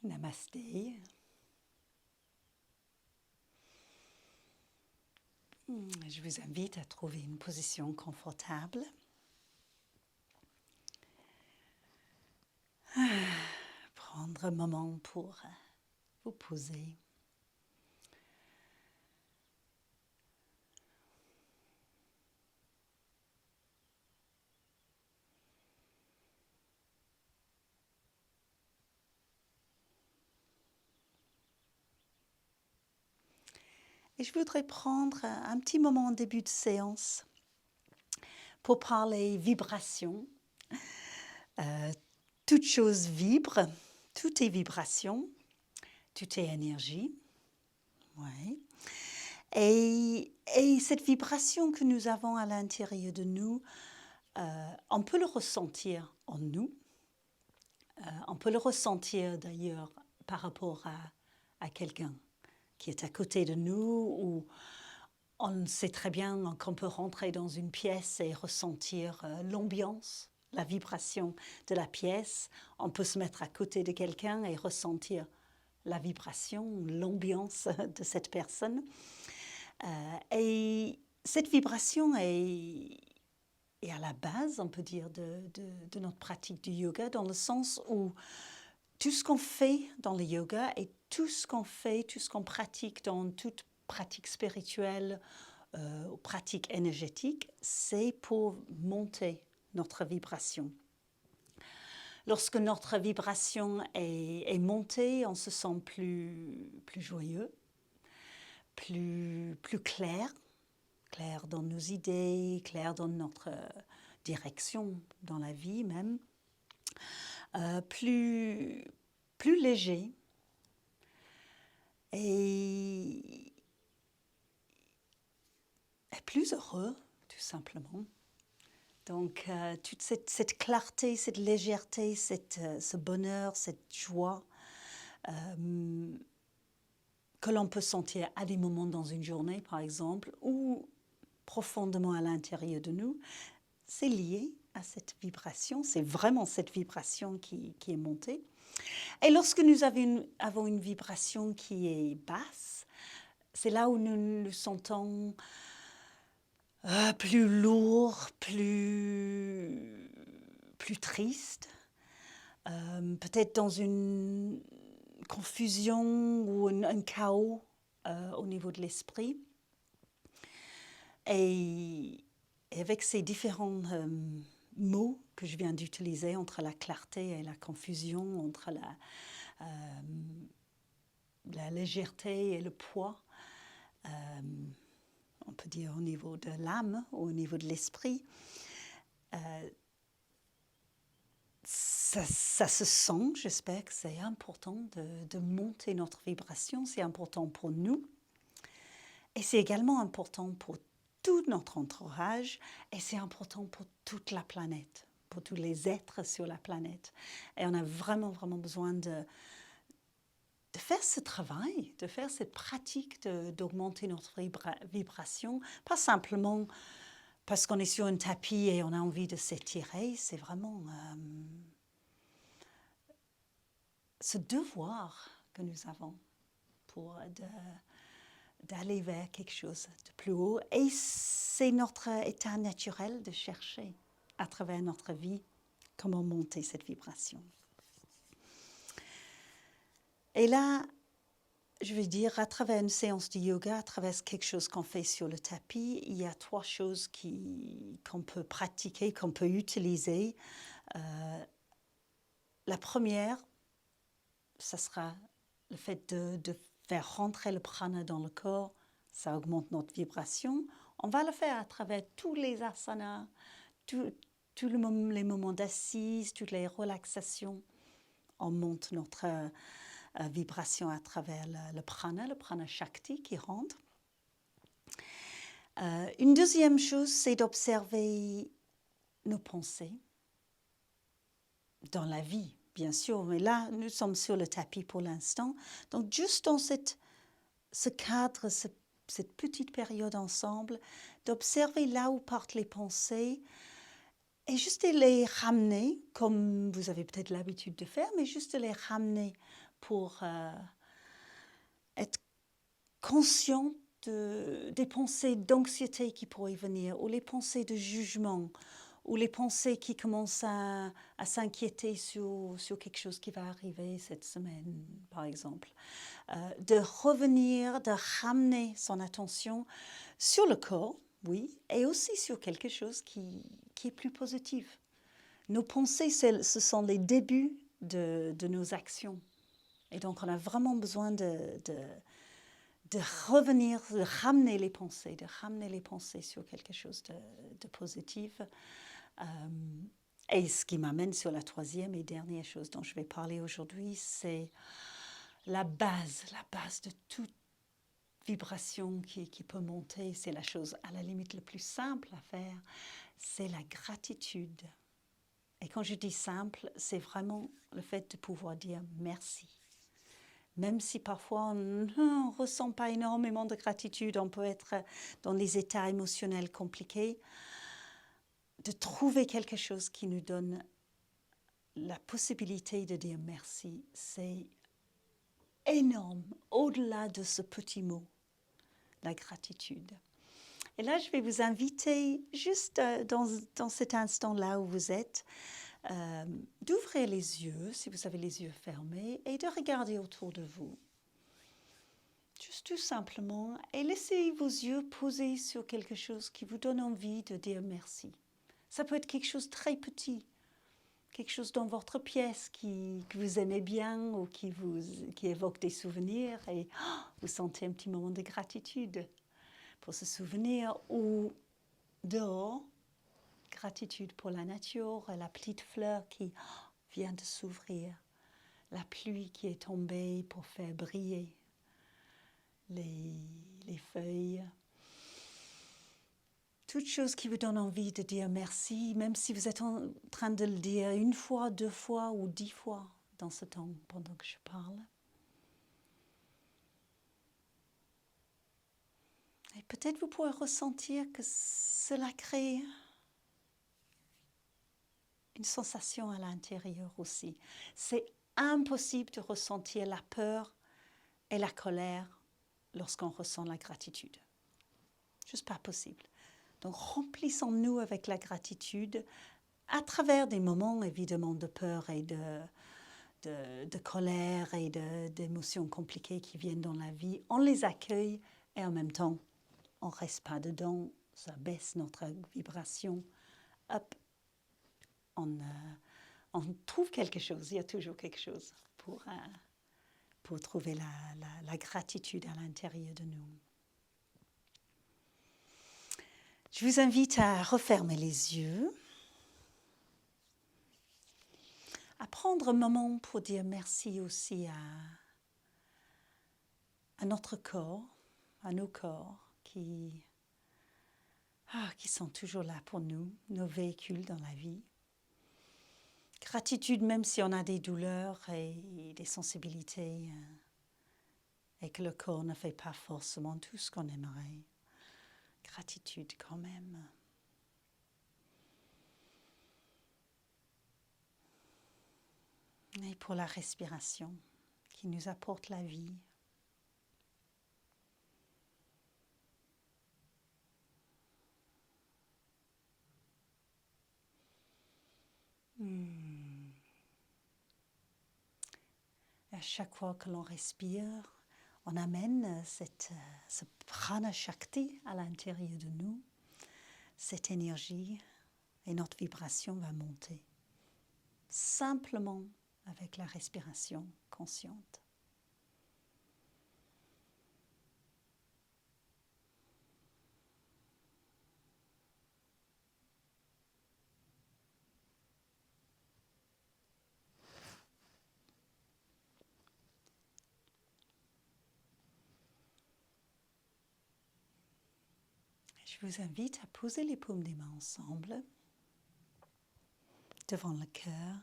Namasté. Je vous invite à trouver une position confortable. Prendre un moment pour vous poser. Et je voudrais prendre un petit moment en début de séance pour parler vibration. Toute chose vibre, tout est vibration, tout est énergie. Ouais. Et cette vibration que nous avons à l'intérieur de nous, on peut le ressentir en nous. On peut le ressentir d'ailleurs par rapport à quelqu'un qui est à côté de nous, ou on sait très bien qu'on peut rentrer dans une pièce et ressentir l'ambiance, la vibration de la pièce. On peut se mettre à côté de quelqu'un et ressentir la vibration, l'ambiance de cette personne. Et cette vibration est à la base, on peut dire, de notre pratique du yoga, dans le sens où tout ce qu'on fait dans le yoga et tout ce qu'on fait, tout ce qu'on pratique dans toute pratique spirituelle ou pratique énergétique, c'est pour monter notre vibration. Lorsque notre vibration est montée, on se sent plus joyeux, plus clair dans nos idées, clair dans notre direction dans la vie même, plus léger et plus heureux, tout simplement. Donc, toute cette clarté, cette légèreté, ce bonheur, cette joie que l'on peut sentir à des moments dans une journée, par exemple, ou profondément à l'intérieur de nous, c'est lié à cette vibration. C'est vraiment cette vibration qui est montée. Et lorsque nous avons une vibration qui est basse, c'est là où nous nous sentons plus lourds, plus tristes, peut-être dans une confusion ou un chaos au niveau de l'esprit. Et avec ces différents mots que je viens d'utiliser, entre la clarté et la confusion, entre la légèreté et le poids, on peut dire au niveau de l'âme ou au niveau de l'esprit, ça se sent, j'espère que c'est important de monter notre vibration, c'est important pour nous. Et c'est également important pour tout notre entourage, et c'est important pour toute la planète, pour tous les êtres sur la planète. Et on a vraiment, vraiment besoin de faire ce travail, de faire cette pratique d'augmenter notre vibration, pas simplement parce qu'on est sur un tapis et on a envie de s'étirer, c'est vraiment ce devoir que nous avons pour d'aller vers quelque chose de plus haut. Et c'est notre état naturel de chercher à travers notre vie comment monter cette vibration. Et là, je veux dire, à travers une séance de yoga, à travers quelque chose qu'on fait sur le tapis, il y a 3 choses qu'on peut pratiquer, qu'on peut utiliser. La première, ça sera le fait de faire rentrer le prana dans le corps. Ça augmente notre vibration. On va le faire à travers tous les asanas, tous les moments d'assise, toutes les relaxations. On monte notre vibration à travers le prana Shakti qui rentre. Une deuxième chose, c'est d'observer nos pensées dans la vie, bien sûr. Mais là, nous sommes sur le tapis pour l'instant. Donc, juste dans ce cadre, cette petite période ensemble, d'observer là où partent les pensées et juste de les ramener, comme vous avez peut-être l'habitude de faire, mais juste de les ramener pour être conscient des pensées d'anxiété qui pourraient venir, ou les pensées de jugement, ou les pensées qui commencent à s'inquiéter sur quelque chose qui va arriver cette semaine, par exemple. De revenir, de ramener son attention sur le corps, oui, et aussi sur quelque chose qui est plus positif. Nos pensées, ce sont les débuts de nos actions. Et donc, on a vraiment besoin de revenir, de ramener les pensées sur quelque chose de positif. Et ce qui m'amène sur la troisième et dernière chose dont je vais parler aujourd'hui, c'est la base de toute vibration qui peut monter. C'est la chose à la limite la plus simple à faire, c'est la gratitude. Et quand je dis simple, c'est vraiment le fait de pouvoir dire merci. Même si parfois on ne ressent pas énormément de gratitude, on peut être dans des états émotionnels compliqués, de trouver quelque chose qui nous donne la possibilité de dire merci, c'est énorme, au-delà de ce petit mot, la gratitude. Et là, je vais vous inviter, juste dans cet instant-là où vous êtes, d'ouvrir les yeux, si vous avez les yeux fermés, et de regarder autour de vous. Juste tout simplement, et laissez vos yeux posés sur quelque chose qui vous donne envie de dire merci. Ça peut être quelque chose de très petit, quelque chose dans votre pièce que vous aimez bien ou qui évoque des souvenirs et vous sentez un petit moment de gratitude pour ce souvenir, ou dehors, gratitude pour la nature, la petite fleur qui vient de s'ouvrir, la pluie qui est tombée pour faire briller les feuilles. Toute chose qui vous donne envie de dire merci, même si vous êtes en train de le dire une fois, 2 fois ou 10 fois dans ce temps pendant que je parle. Et peut-être vous pourrez ressentir que cela crée une sensation à l'intérieur aussi. C'est impossible de ressentir la peur et la colère lorsqu'on ressent la gratitude. Juste pas possible. Donc remplissons-nous avec la gratitude à travers des moments évidemment de peur et de colère et d'émotions compliquées qui viennent dans la vie. On les accueille et en même temps, on ne reste pas dedans, ça baisse notre vibration. Hop, on trouve quelque chose, il y a toujours quelque chose pour trouver la gratitude à l'intérieur de nous. Je vous invite à refermer les yeux, à prendre un moment pour dire merci aussi à notre corps, à nos corps qui sont toujours là pour nous, nos véhicules dans la vie. Gratitude même si on a des douleurs et des sensibilités et que le corps ne fait pas forcément tout ce qu'on aimerait. Gratitude quand même. Et pour la respiration qui nous apporte la vie. À chaque fois que l'on respire, on amène ce prana shakti à l'intérieur de nous, cette énergie, et notre vibration va monter. Simplement avec la respiration consciente. Je vous invite à poser les paumes des mains ensemble, devant le cœur.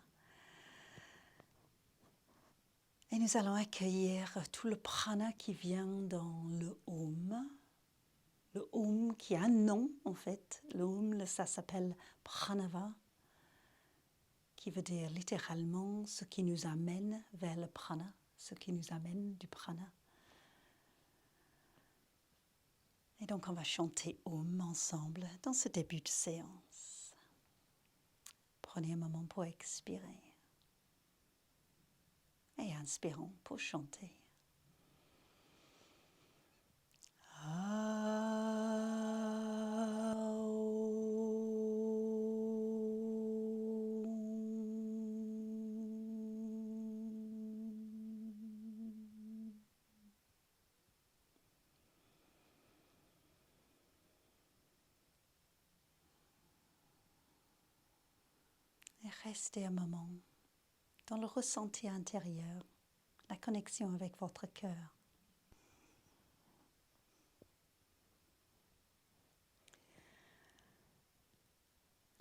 Et nous allons accueillir tout le prana qui vient dans le Om. Le Om qui a un nom en fait. Le Om, ça s'appelle Pranava, qui veut dire littéralement ce qui nous amène vers le prana. ce qui nous amène du prana. Et donc on va chanter Om ensemble dans ce début de séance. Prenez un moment pour expirer. Et inspirons pour chanter. Et restez un moment dans le ressenti intérieur, la connexion avec votre cœur.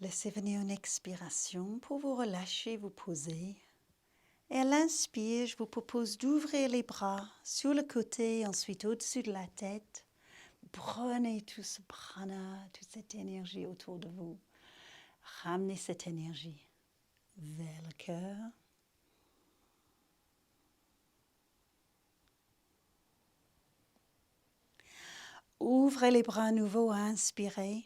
Laissez venir une expiration pour vous relâcher, vous poser. Et à l'inspire, je vous propose d'ouvrir les bras sur le côté, ensuite au-dessus de la tête. Prenez tout ce prana, toute cette énergie autour de vous. Ramenez cette énergie vers le cœur. Ouvrez les bras à nouveau, inspirez.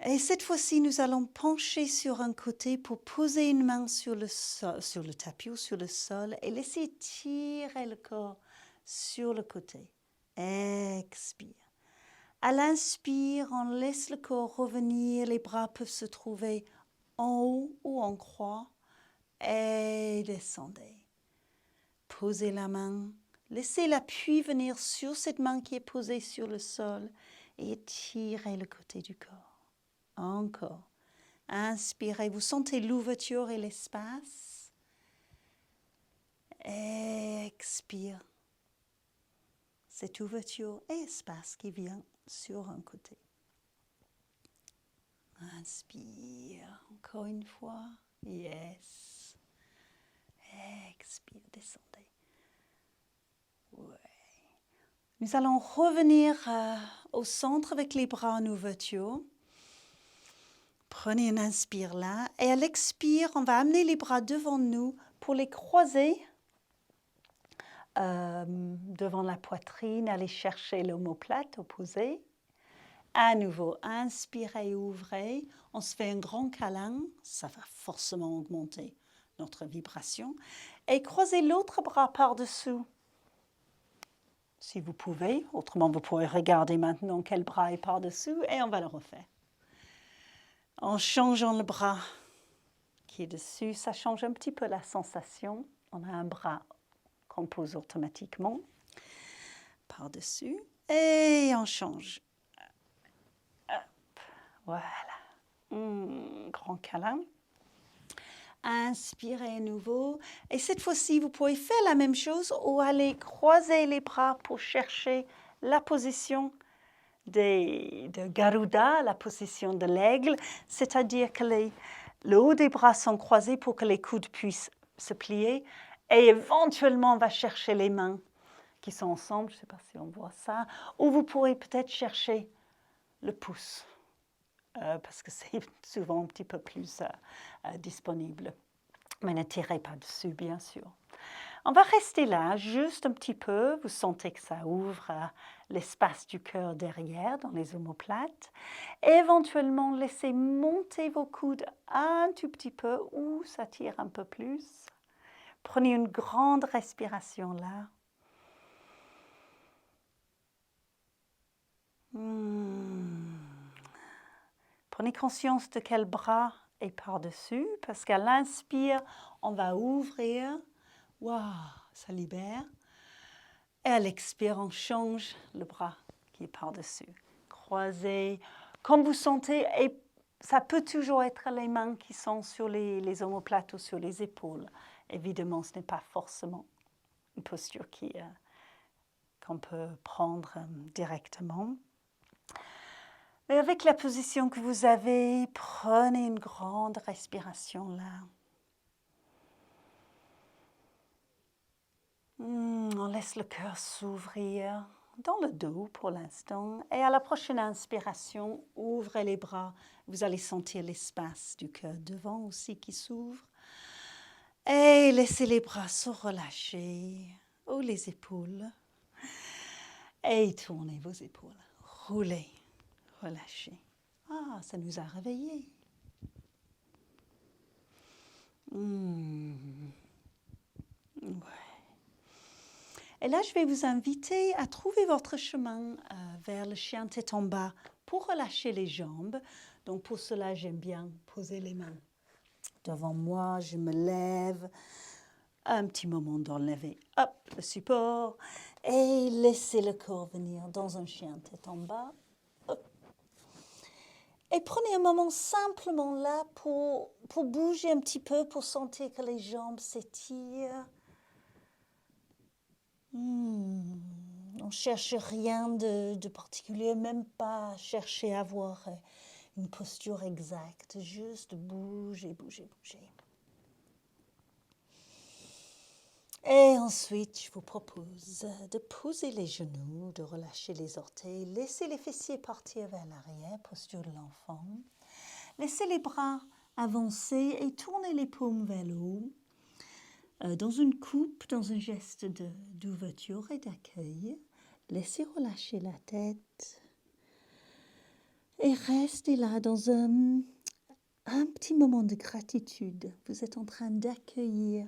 Et cette fois-ci, nous allons pencher sur un côté pour poser une main sur le sol, sur le tapis ou sur le sol et laisser tirer le corps sur le côté. Expire. À l'inspire, on laisse le corps revenir, les bras peuvent se trouver en haut ou en croix et descendez. Posez la main, laissez l'appui venir sur cette main qui est posée sur le sol et tirez le côté du corps. Encore. Inspirez, vous sentez l'ouverture et l'espace. Expire. Cette ouverture et espace qui vient sur un côté. Inspire, encore une fois. Yes. Expire, descendez. Ouais. Nous allons revenir au centre avec les bras en ouverture. Prenez une inspire là. Et à l'expire, on va amener les bras devant nous pour les croiser devant la poitrine, aller chercher l'omoplate opposée. À nouveau, inspirez, ouvrez. On se fait un grand câlin. Ça va forcément augmenter notre vibration. Et croisez l'autre bras par-dessous. Si vous pouvez. Autrement, vous pourrez regarder maintenant quel bras est par-dessous et on va le refaire. En changeant le bras qui est dessus, ça change un petit peu la sensation. On a un bras qu'on pose automatiquement par-dessus et on change. Hop, voilà. Grand câlin. Inspirez à nouveau. Et cette fois-ci, vous pouvez faire la même chose ou aller croiser les bras pour chercher la position de Garuda, la position de l'aigle, c'est-à-dire que le haut des bras sont croisés pour que les coudes puissent se plier et éventuellement on va chercher les mains qui sont ensemble, je ne sais pas si on voit ça, ou vous pourrez peut-être chercher le pouce parce que c'est souvent un petit peu plus disponible. Mais ne tirez pas dessus, bien sûr. On va rester là juste un petit peu. Vous sentez que ça ouvre l'espace du cœur derrière, dans les omoplates. Éventuellement, laissez monter vos coudes un tout petit peu ou ça tire un peu plus. Prenez une grande respiration là. Prenez conscience de quel bras est par-dessus, parce qu'à l'inspire, on va ouvrir. Waouh, ça libère. Et à l'expire, on change le bras qui est par-dessus. Croisez, comme vous sentez, et ça peut toujours être les mains qui sont sur les omoplates ou sur les épaules. Évidemment, ce n'est pas forcément une posture qu'on peut prendre directement. Et avec la position que vous avez, prenez une grande respiration là. On laisse le cœur s'ouvrir dans le dos pour l'instant. Et à la prochaine inspiration, ouvrez les bras. Vous allez sentir l'espace du cœur devant aussi qui s'ouvre. Et laissez les bras se relâcher, ou les épaules. Et tournez vos épaules. Roulez, relâchez. Ah, ça nous a réveillés. Ouais. Et là, je vais vous inviter à trouver votre chemin vers le chien tête en bas pour relâcher les jambes. Donc pour cela, j'aime bien poser les mains devant moi. Je me lève. Un petit moment d'enlever, hop, le support. Et laissez le corps venir dans un chien tête en bas. Hop. Et prenez un moment simplement là pour bouger un petit peu, pour sentir que les jambes s'étirent. On ne cherche rien de particulier, même pas chercher à avoir une posture exacte, juste bouger, bouger, bouger. Et ensuite, je vous propose de poser les genoux, de relâcher les orteils, laisser les fessiers partir vers l'arrière, posture de l'enfant. Laissez les bras avancer et tournez les paumes vers le haut, dans une coupe, dans un geste d'ouverture et d'accueil. Laissez relâcher la tête et restez là dans un petit moment de gratitude. Vous êtes en train d'accueillir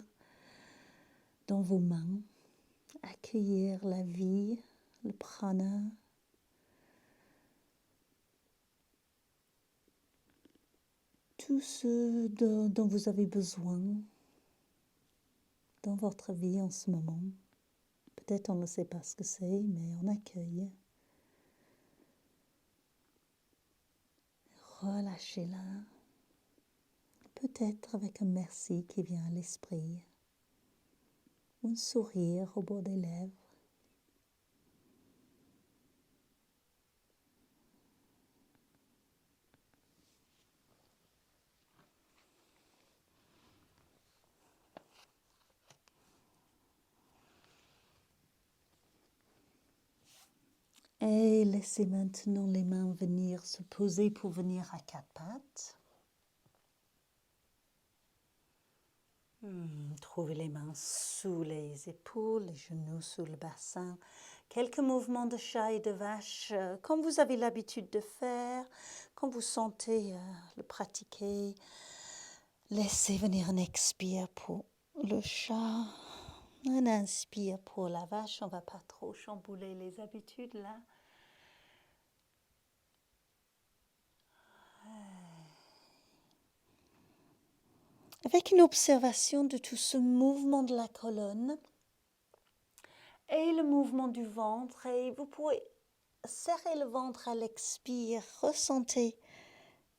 dans vos mains, accueillir la vie, le prana, tout ce dont vous avez besoin dans votre vie en ce moment. Peut-être on ne sait pas ce que c'est, mais on accueille. Relâchez-la. Peut-être avec un merci qui vient à l'esprit, un sourire au bord des lèvres. Et laissez maintenant les mains venir se poser pour venir à quatre pattes. Trouvez les mains sous les épaules, les genoux sous le bassin. Quelques mouvements de chat et de vache, comme vous avez l'habitude de faire, quand vous sentez le pratiquer. Laissez venir un expire pour le chat, un inspire pour la vache. On ne va pas trop chambouler les habitudes là. Avec une observation de tout ce mouvement de la colonne et le mouvement du ventre, et vous pouvez serrer le ventre à l'expire, ressentez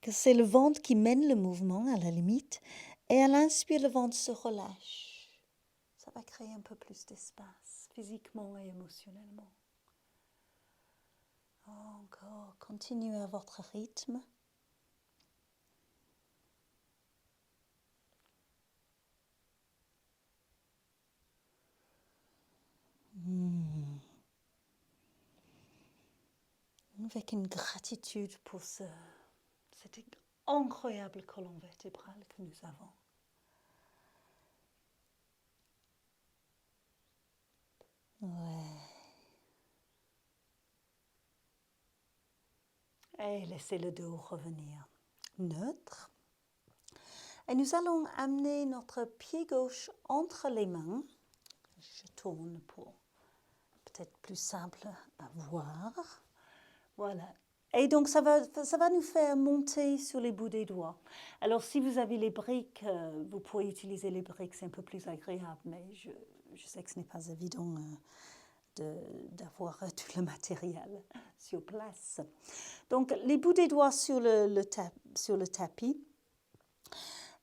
que c'est le ventre qui mène le mouvement à la limite, et à l'inspire, le ventre se relâche. Ça va créer un peu plus d'espace, physiquement et émotionnellement. Encore, continuez à votre rythme. Avec une gratitude pour cette incroyable colonne vertébrale que nous avons. Ouais. Et laissez le dos revenir neutre. Et nous allons amener notre pied gauche entre les mains. Je tourne pour peut-être plus simple à voir. Voilà. Et donc, ça va nous faire monter sur les bouts des doigts. Alors, si vous avez les briques, vous pouvez utiliser les briques, c'est un peu plus agréable, mais je sais que ce n'est pas évident d'avoir tout le matériel sur place. Donc, les bouts des doigts sur le tapis.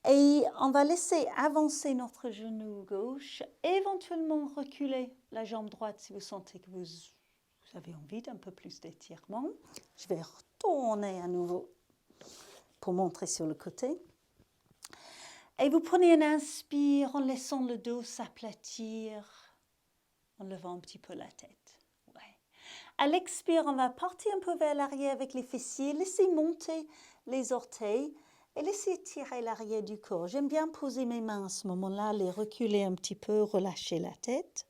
Et on va laisser avancer notre genou gauche, éventuellement reculer la jambe droite si vous sentez que vous avez envie d'un peu plus d'étirement. Je vais retourner à nouveau pour montrer sur le côté. Et vous prenez un inspire en laissant le dos s'aplatir, en levant un petit peu la tête. Ouais. À l'expire, on va partir un peu vers l'arrière avec les fessiers. Laissez monter les orteils Et laissez tirer l'arrière du corps. J'aime bien poser mes mains à ce moment-là, les reculer un petit peu, relâcher la tête.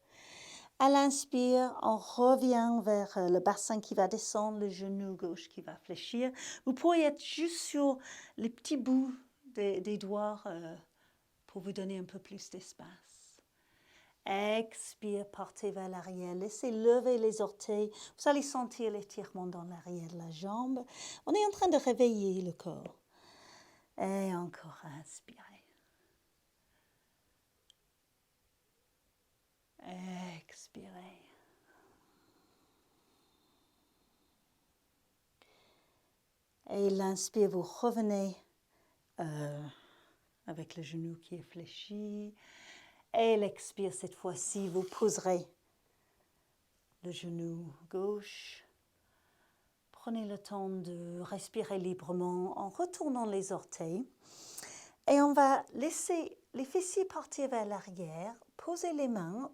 À l'inspire, on revient vers le bassin qui va descendre, le genou gauche qui va fléchir. Vous pourriez être juste sur les petits bouts des doigts pour vous donner un peu plus d'espace. Expire, partez vers l'arrière. Laissez lever les orteils. Vous allez sentir l'étirement dans l'arrière de la jambe. On est en train de réveiller le corps. Et encore inspirez. Expirez. Et l'inspire, vous revenez avec le genou qui est fléchi. Et l'expire, cette fois-ci, vous poserez le genou gauche. Prenez le temps de respirer librement en retournant les orteils. Et on va laisser les fessiers partir vers l'arrière. Posez les mains.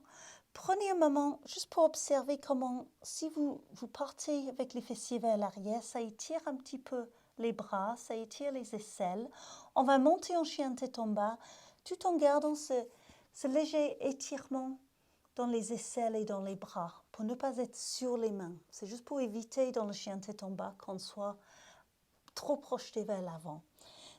Prenez un moment juste pour observer comment, si vous partez avec les fessiers vers l'arrière, ça étire un petit peu les bras, ça étire les aisselles. On va monter en chien tête en bas, tout en gardant ce léger étirement dans les aisselles et dans les bras, pour ne pas être sur les mains. C'est juste pour éviter dans le chien tête en bas qu'on soit trop projeté vers l'avant.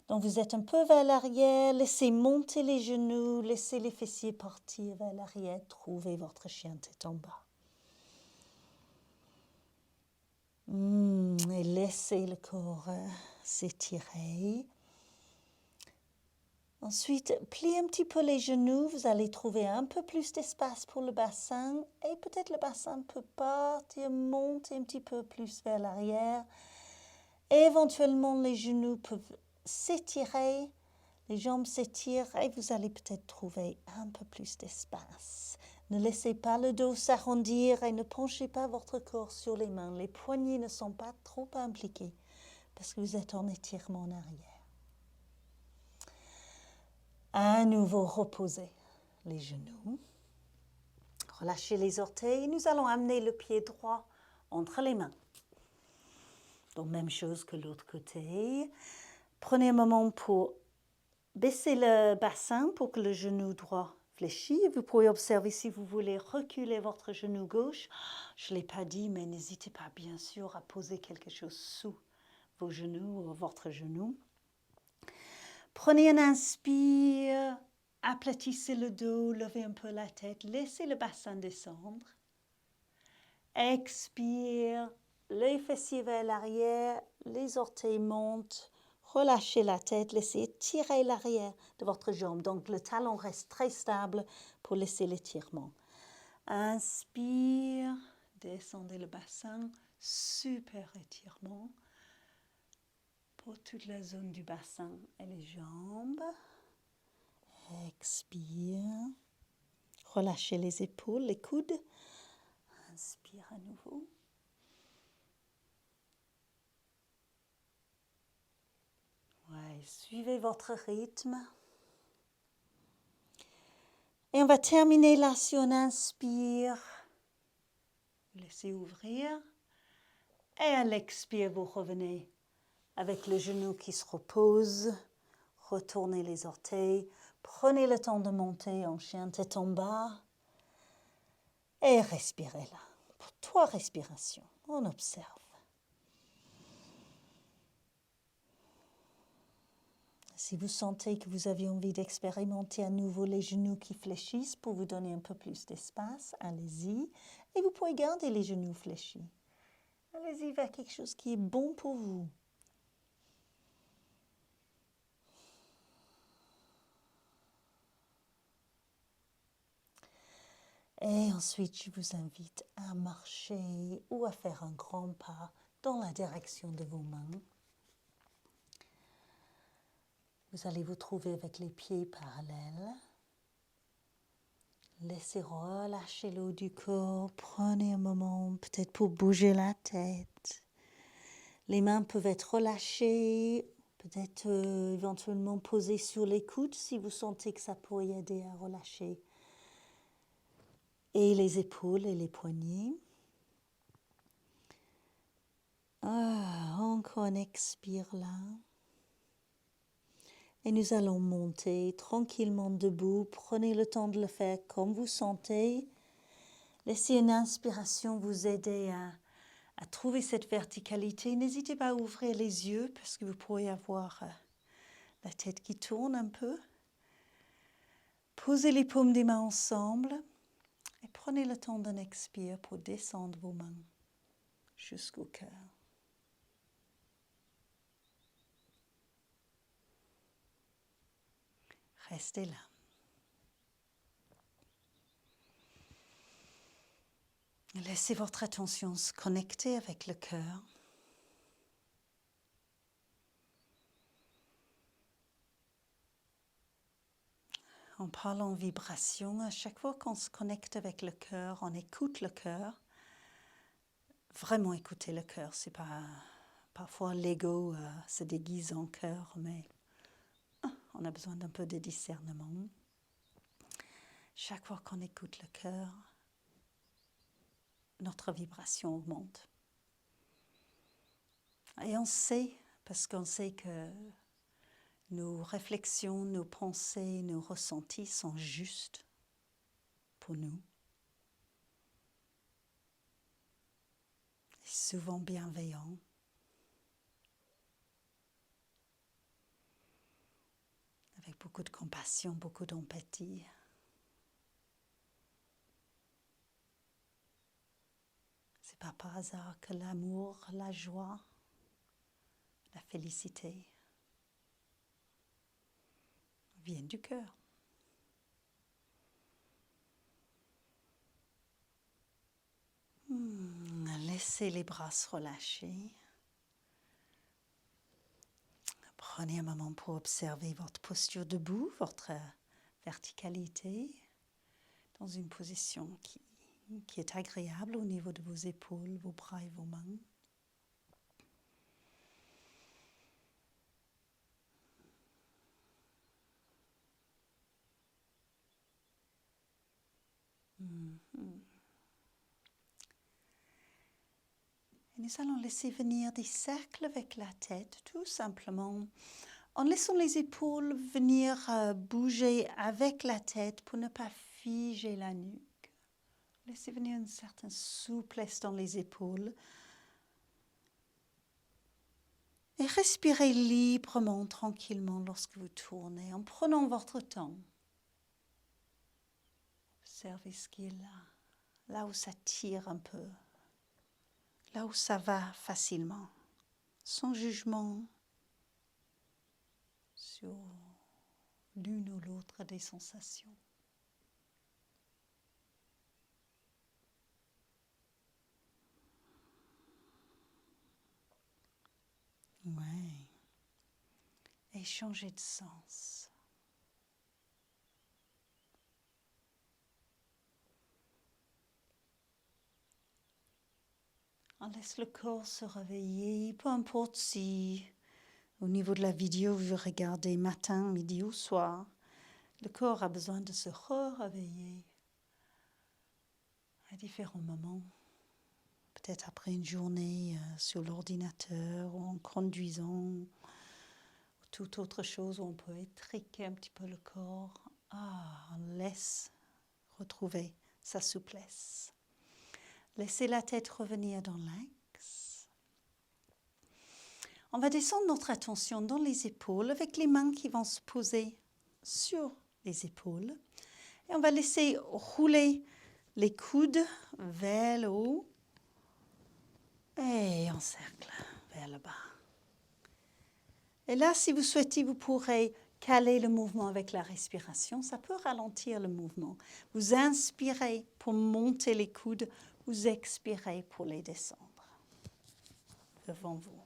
Donc vous êtes un peu vers l'arrière, laissez monter les genoux, laissez les fessiers partir vers l'arrière, trouvez votre chien tête en bas. Et laissez le corps s'étirer. Ensuite, pliez un petit peu les genoux, vous allez trouver un peu plus d'espace pour le bassin et peut-être le bassin peut partir, monter un petit peu plus vers l'arrière. Éventuellement, les genoux peuvent s'étirer, les jambes s'étirent et vous allez peut-être trouver un peu plus d'espace. Ne laissez pas le dos s'arrondir et ne penchez pas votre corps sur les mains. Les poignets ne sont pas trop impliqués parce que vous êtes en étirement en arrière. À nouveau, reposez les genoux. Relâchez les orteils. Nous allons amener le pied droit entre les mains. Donc, même chose que l'autre côté. Prenez un moment pour baisser le bassin pour que le genou droit fléchisse. Vous pouvez observer si vous voulez reculer votre genou gauche. Je ne l'ai pas dit, mais n'hésitez pas bien sûr à poser quelque chose sous vos genoux ou votre genou. Prenez un inspire, aplatissez le dos, levez un peu la tête, laissez le bassin descendre. Expire, les fessiers vers l'arrière, les orteils montent, relâchez la tête, laissez tirer l'arrière de votre jambe. Donc le talon reste très stable pour laisser l'étirement. Inspire, descendez le bassin, super étirement pour toute la zone du bassin et les jambes. Expire. Relâchez les épaules, les coudes. Inspire à nouveau. Ouais, suivez votre rythme. Et on va terminer là si on inspire. Laissez ouvrir. Et à l'expire, vous revenez avec le genou qui se repose. Retournez les orteils. Prenez le temps de monter en chien tête en bas. Et respirez là. Pour 3 respirations, on observe. Si vous sentez que vous avez envie d'expérimenter à nouveau les genoux qui fléchissent pour vous donner un peu plus d'espace, allez-y. Et vous pouvez garder les genoux fléchis. Allez-y vers quelque chose qui est bon pour vous. Et ensuite, je vous invite à marcher ou à faire un grand pas dans la direction de vos mains. Vous allez vous trouver avec les pieds parallèles. Laissez relâcher le haut du corps. Prenez un moment peut-être pour bouger la tête. Les mains peuvent être relâchées, peut-être éventuellement posées sur les coudes si vous sentez que ça pourrait aider à relâcher. Et les épaules et les poignets. Encore un expire là. Et nous allons monter tranquillement debout. Prenez le temps de le faire comme vous sentez. Laissez une inspiration vous aider à trouver cette verticalité. N'hésitez pas à ouvrir les yeux parce que vous pourrez avoir la tête qui tourne un peu. Posez les paumes des mains ensemble et prenez le temps d'un expire pour descendre vos mains jusqu'au cœur. Restez là. Laissez votre attention se connecter avec le cœur. En parlant vibration, à chaque fois qu'on se connecte avec le cœur, on écoute le cœur. Vraiment écouter le cœur, c'est pas... Parfois l'ego se déguise en cœur, mais on a besoin d'un peu de discernement. Chaque fois qu'on écoute le cœur, notre vibration augmente. Et on sait, parce qu'on sait que nos réflexions, nos pensées, nos ressentis sont justes pour nous. Et souvent bienveillants. Avec beaucoup de compassion, beaucoup d'empathie. C'est pas par hasard que l'amour, la joie, la félicité viennent du cœur. Laissez les bras se relâcher. Prenez un moment pour observer votre posture debout, votre verticalité, dans une position qui est agréable au niveau de vos épaules, vos bras et vos mains. Et nous allons laisser venir des cercles avec la tête, tout simplement, en laissant les épaules venir bouger avec la tête pour ne pas figer la nuque. Laissez venir une certaine souplesse dans les épaules. Et respirez librement, tranquillement lorsque vous tournez, en prenant votre temps. Observez ce qui est là où ça tire un peu, là où ça va facilement, sans jugement sur l'une ou l'autre des sensations. Ouais. Et changez de sens. On laisse le corps se réveiller, peu importe si au niveau de la vidéo vous regardez matin, midi ou soir, le corps a besoin de se réveiller à différents moments. Peut-être après une journée sur l'ordinateur ou en conduisant, ou toute autre chose où on peut étriquer un petit peu le corps. On laisse retrouver sa souplesse. Laissez la tête revenir dans l'axe. On va descendre notre attention dans les épaules avec les mains qui vont se poser sur les épaules. Et on va laisser rouler les coudes vers le haut et en cercle vers le bas. Et là, si vous souhaitez, vous pourrez caler le mouvement avec la respiration. Ça peut ralentir le mouvement. Vous inspirez pour monter les coudes. Vous expirez pour les descendre devant vous.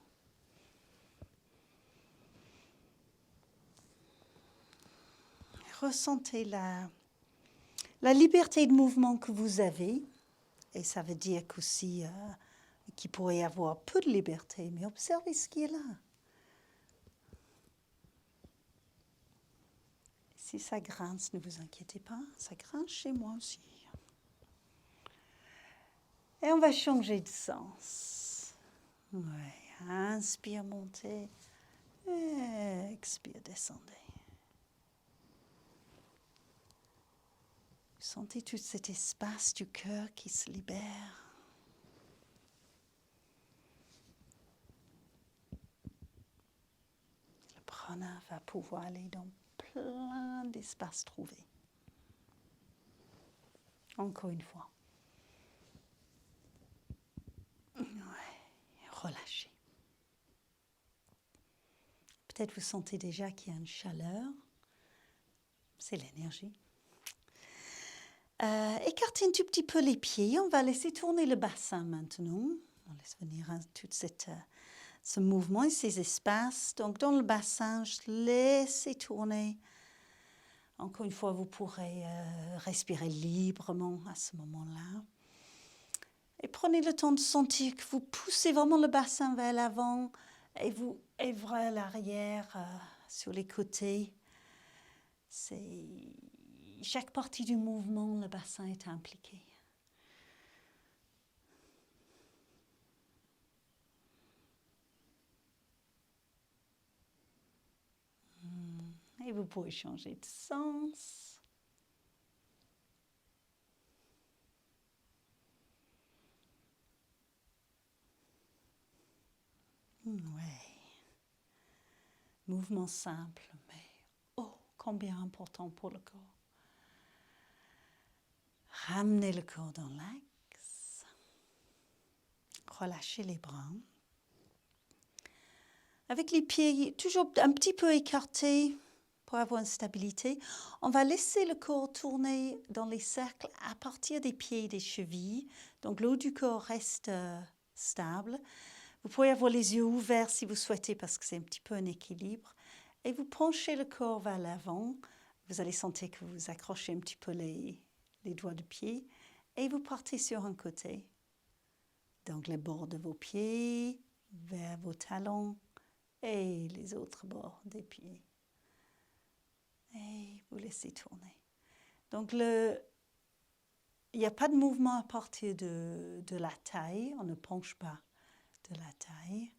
Ressentez la liberté de mouvement que vous avez. Et ça veut dire qu'aussi qu'il pourrait y avoir peu de liberté. Mais observez ce qui est là. Si ça grince, ne vous inquiétez pas. Ça grince chez moi aussi. Et on va changer de sens. Ouais. Inspire, montez. Expire, descendez. sentez tout cet espace du cœur qui se libère. Le prana va pouvoir aller dans plein d'espaces trouvés. Encore une fois. Ouais, relâchez. Peut-être vous sentez déjà qu'il y a une chaleur. C'est l'énergie. Écartez un tout petit peu les pieds. On va laisser tourner le bassin maintenant. On laisse venir tout ce mouvement et ces espaces. Donc dans le bassin, je laisse tourner. Encore une fois, vous pourrez respirer librement à ce moment-là. Et prenez le temps de sentir que vous poussez vraiment le bassin vers l'avant et vous vers l'arrière, sur les côtés. Chaque partie du mouvement, le bassin est impliqué. Et vous pouvez changer de sens. Ouais. Mouvement simple, mais oh, combien important pour le corps. Ramenez le corps dans l'axe. Relâchez les bras. Avec les pieds toujours un petit peu écartés pour avoir une stabilité, on va laisser le corps tourner dans les cercles à partir des pieds et des chevilles. Donc le haut du corps reste stable. Vous pouvez avoir les yeux ouverts si vous souhaitez parce que c'est un petit peu un équilibre. Et vous penchez le corps vers l'avant. Vous allez sentir que vous accrochez un petit peu les doigts de pied. Et vous partez sur un côté. Donc les bords de vos pieds vers vos talons et les autres bords des pieds. Et vous laissez tourner. Donc il n'y a pas de mouvement à partir de la taille. On ne penche pas de la taille.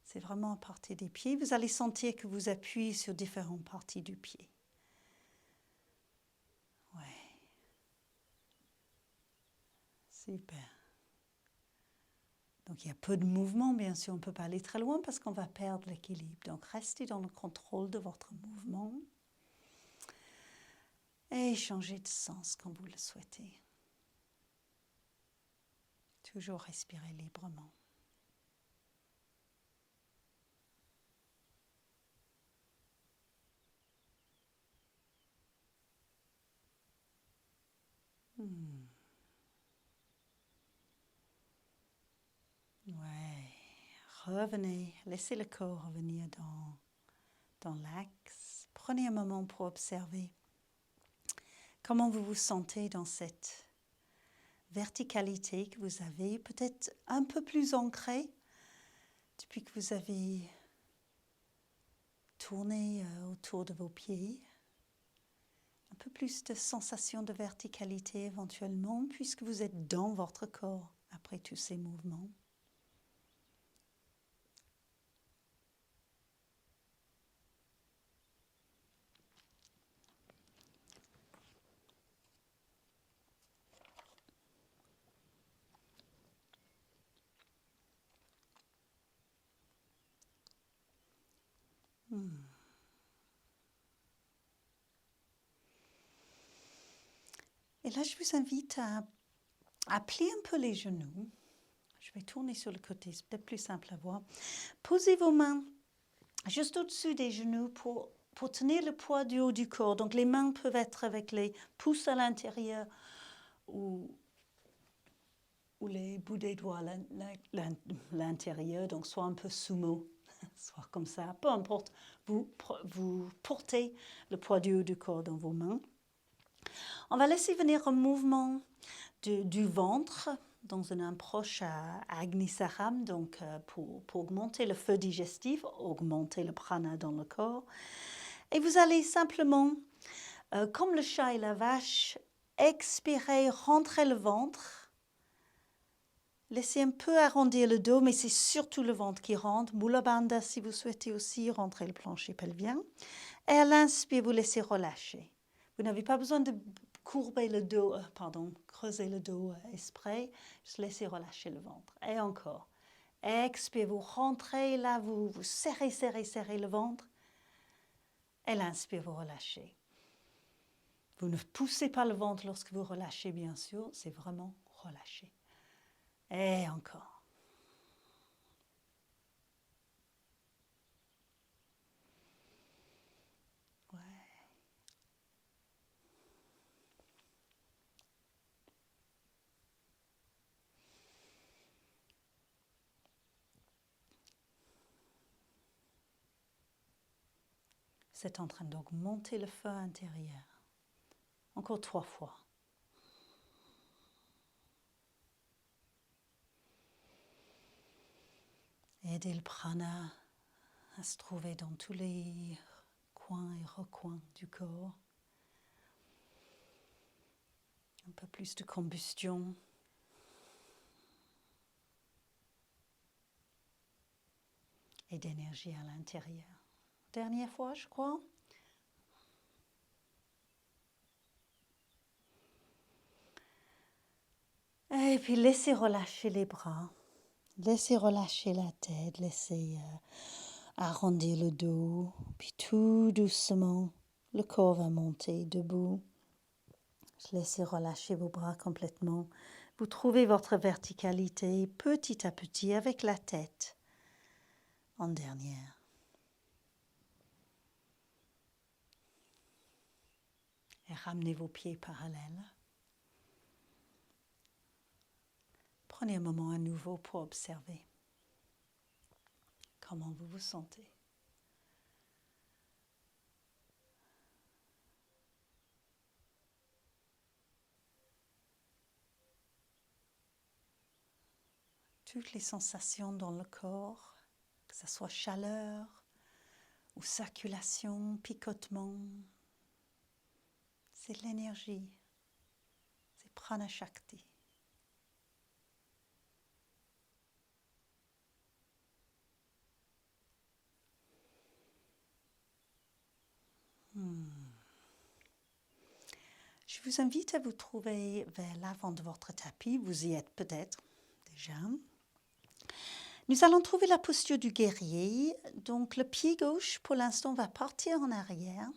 C'est vraiment à partir des pieds. Vous allez sentir que vous appuyez sur différentes parties du pied. Ouais. Super. Donc il y a peu de mouvement, bien sûr. On ne peut pas aller très loin parce qu'on va perdre l'équilibre. Donc restez dans le contrôle de votre mouvement. Et changez de sens quand vous le souhaitez. Toujours respirer librement. Ouais. Revenez, laissez le corps revenir dans l'axe. Prenez un moment pour observer comment vous vous sentez dans cette verticalité que vous avez, peut-être un peu plus ancrée depuis que vous avez tourné autour de vos pieds. Un peu plus de sensation de verticalité éventuellement, puisque vous êtes dans votre corps après tous ces mouvements. Et là, je vous invite à plier un peu les genoux. Je vais tourner sur le côté, c'est peut-être plus simple à voir. Posez vos mains juste au-dessus des genoux pour tenir le poids du haut du corps. Donc les mains peuvent être avec les pouces à l'intérieur ou les bouts des doigts à l'intérieur, donc soit un peu sumo, soit comme ça, peu importe. Vous portez le poids du haut du corps dans vos mains. On va laisser venir un mouvement du ventre dans une approche à Agnisaram, donc pour augmenter le feu digestif, augmenter le prana dans le corps. Et vous allez simplement, comme le chat et la vache, expirer, rentrer le ventre. Laissez un peu arrondir le dos, mais c'est surtout le ventre qui rentre. Mula Bandha, si vous souhaitez aussi rentrer le plancher pelvien. Et à l'inspire, vous laissez relâcher. Vous n'avez pas besoin de courbez le dos, creusez le dos, esprit, juste laissez relâcher le ventre. Et encore. Expirez, vous rentrez là, vous serrez, serrez le ventre. Et l'inspire, vous relâchez. Vous ne poussez pas le ventre lorsque vous relâchez, bien sûr, c'est vraiment relâcher. Et encore. Ouais. C'est en train d'augmenter le feu intérieur. Encore 3 fois. Aidez le prana à se trouver dans tous les coins et recoins du corps. Un peu plus de combustion. Et d'énergie à l'intérieur. Dernière fois, je crois. Et puis laissez relâcher les bras. Laissez relâcher la tête. Laissez arrondir le dos. Puis tout doucement, le corps va monter debout. Laissez relâcher vos bras complètement. Vous trouvez votre verticalité petit à petit avec la tête en dernière. Et ramenez vos pieds parallèles. Prenez un moment à nouveau pour observer comment vous vous sentez. Toutes les sensations dans le corps, que ce soit chaleur ou circulation, picotement, c'est de l'énergie, c'est prana shakti. Je vous invite à vous trouver vers l'avant de votre tapis, vous y êtes peut-être déjà. Nous allons trouver la posture du guerrier, donc le pied gauche pour l'instant va partir en arrière.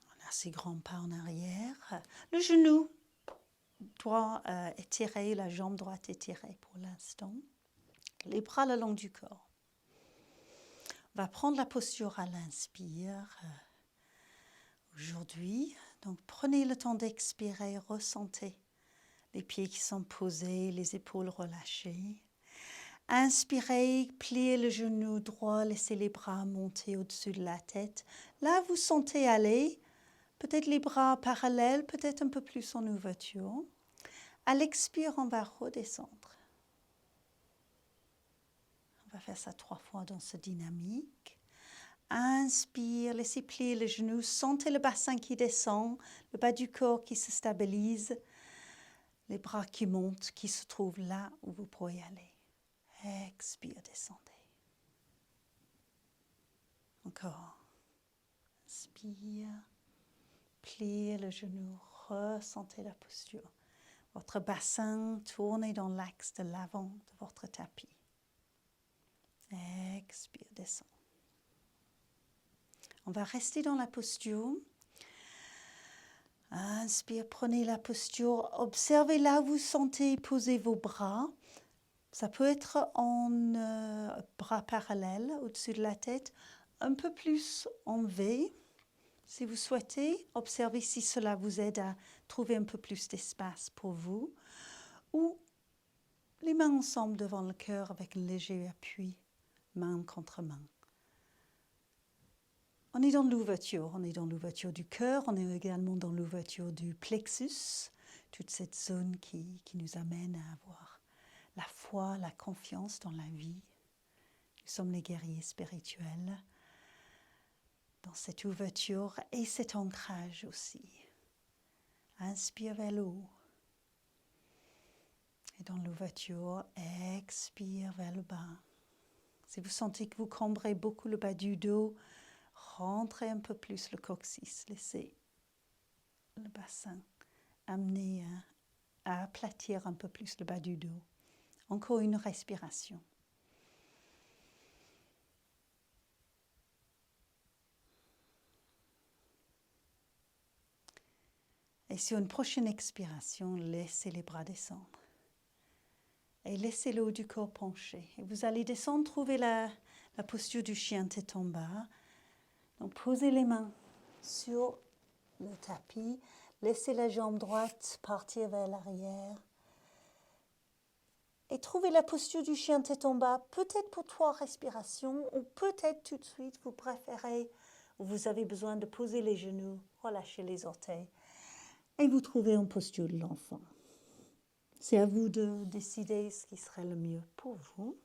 On a ses grands pas en arrière. Le genou droit étiré, la jambe droite étirée pour l'instant. Les bras le long du corps. On va prendre la posture à l'inspire aujourd'hui. Donc prenez le temps d'expirer, ressentez les pieds qui sont posés, les épaules relâchées. Inspirez, pliez le genou droit, laissez les bras monter au-dessus de la tête. Là, vous sentez aller, peut-être les bras parallèles, peut-être un peu plus en ouverture. À l'expire, on va redescendre. On va faire ça 3 fois dans cette dynamique. Inspire, laissez plier le genou, sentez le bassin qui descend, le bas du corps qui se stabilise, les bras qui montent, qui se trouvent là où vous pourrez aller. Expire, descendez. Encore. Inspire, pliez le genou, ressentez la posture. Votre bassin tournez dans l'axe de l'avant de votre tapis. Expire, descend. On va rester dans la posture. Inspire, prenez la posture. Observez là où vous sentez, posez vos bras. Ça peut être en bras parallèles au-dessus de la tête, un peu plus en V. Si vous souhaitez, observez si cela vous aide à trouver un peu plus d'espace pour vous. Ou les mains ensemble devant le cœur avec un léger appui, main contre main. On est dans l'ouverture du cœur, on est également dans l'ouverture du plexus, toute cette zone qui nous amène à avoir la foi, la confiance dans la vie. Nous sommes les guerriers spirituels dans cette ouverture et cet ancrage aussi. Inspire vers le haut. Et dans l'ouverture, expire vers le bas. Si vous sentez que vous cambrez beaucoup le bas du dos, rentrez un peu plus le coccyx. Laissez le bassin. Amenez à aplatir un peu plus le bas du dos. Encore une respiration. Et sur une prochaine expiration, laissez les bras descendre. Et laissez le haut du corps penché. Et vous allez descendre, trouver la posture du chien tête en bas. Donc posez les mains sur le tapis. Laissez la jambe droite partir vers l'arrière. Et trouvez la posture du chien tête en bas, peut-être pour 3 respirations, ou peut-être tout de suite, vous préférez, ou vous avez besoin de poser les genoux, relâcher les orteils. Et vous trouvez en posture de l'enfant. C'est à vous de décider ce qui serait le mieux pour vous.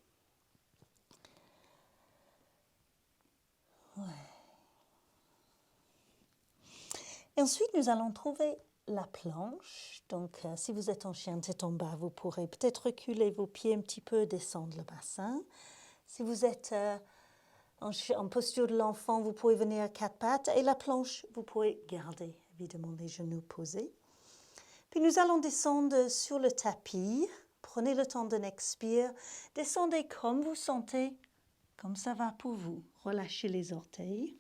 Ouais. Et ensuite, nous allons trouver la planche. Donc, si vous êtes en chien tête en bas, vous pourrez peut-être reculer vos pieds un petit peu, descendre le bassin. Si vous êtes en posture de l'enfant, vous pouvez venir à 4 pattes. Et la planche, vous pouvez garder, évidemment, les genoux posés. Puis nous allons descendre sur le tapis. Prenez le temps d'un expire. Descendez comme vous sentez, comme ça va pour vous. Relâchez les orteils.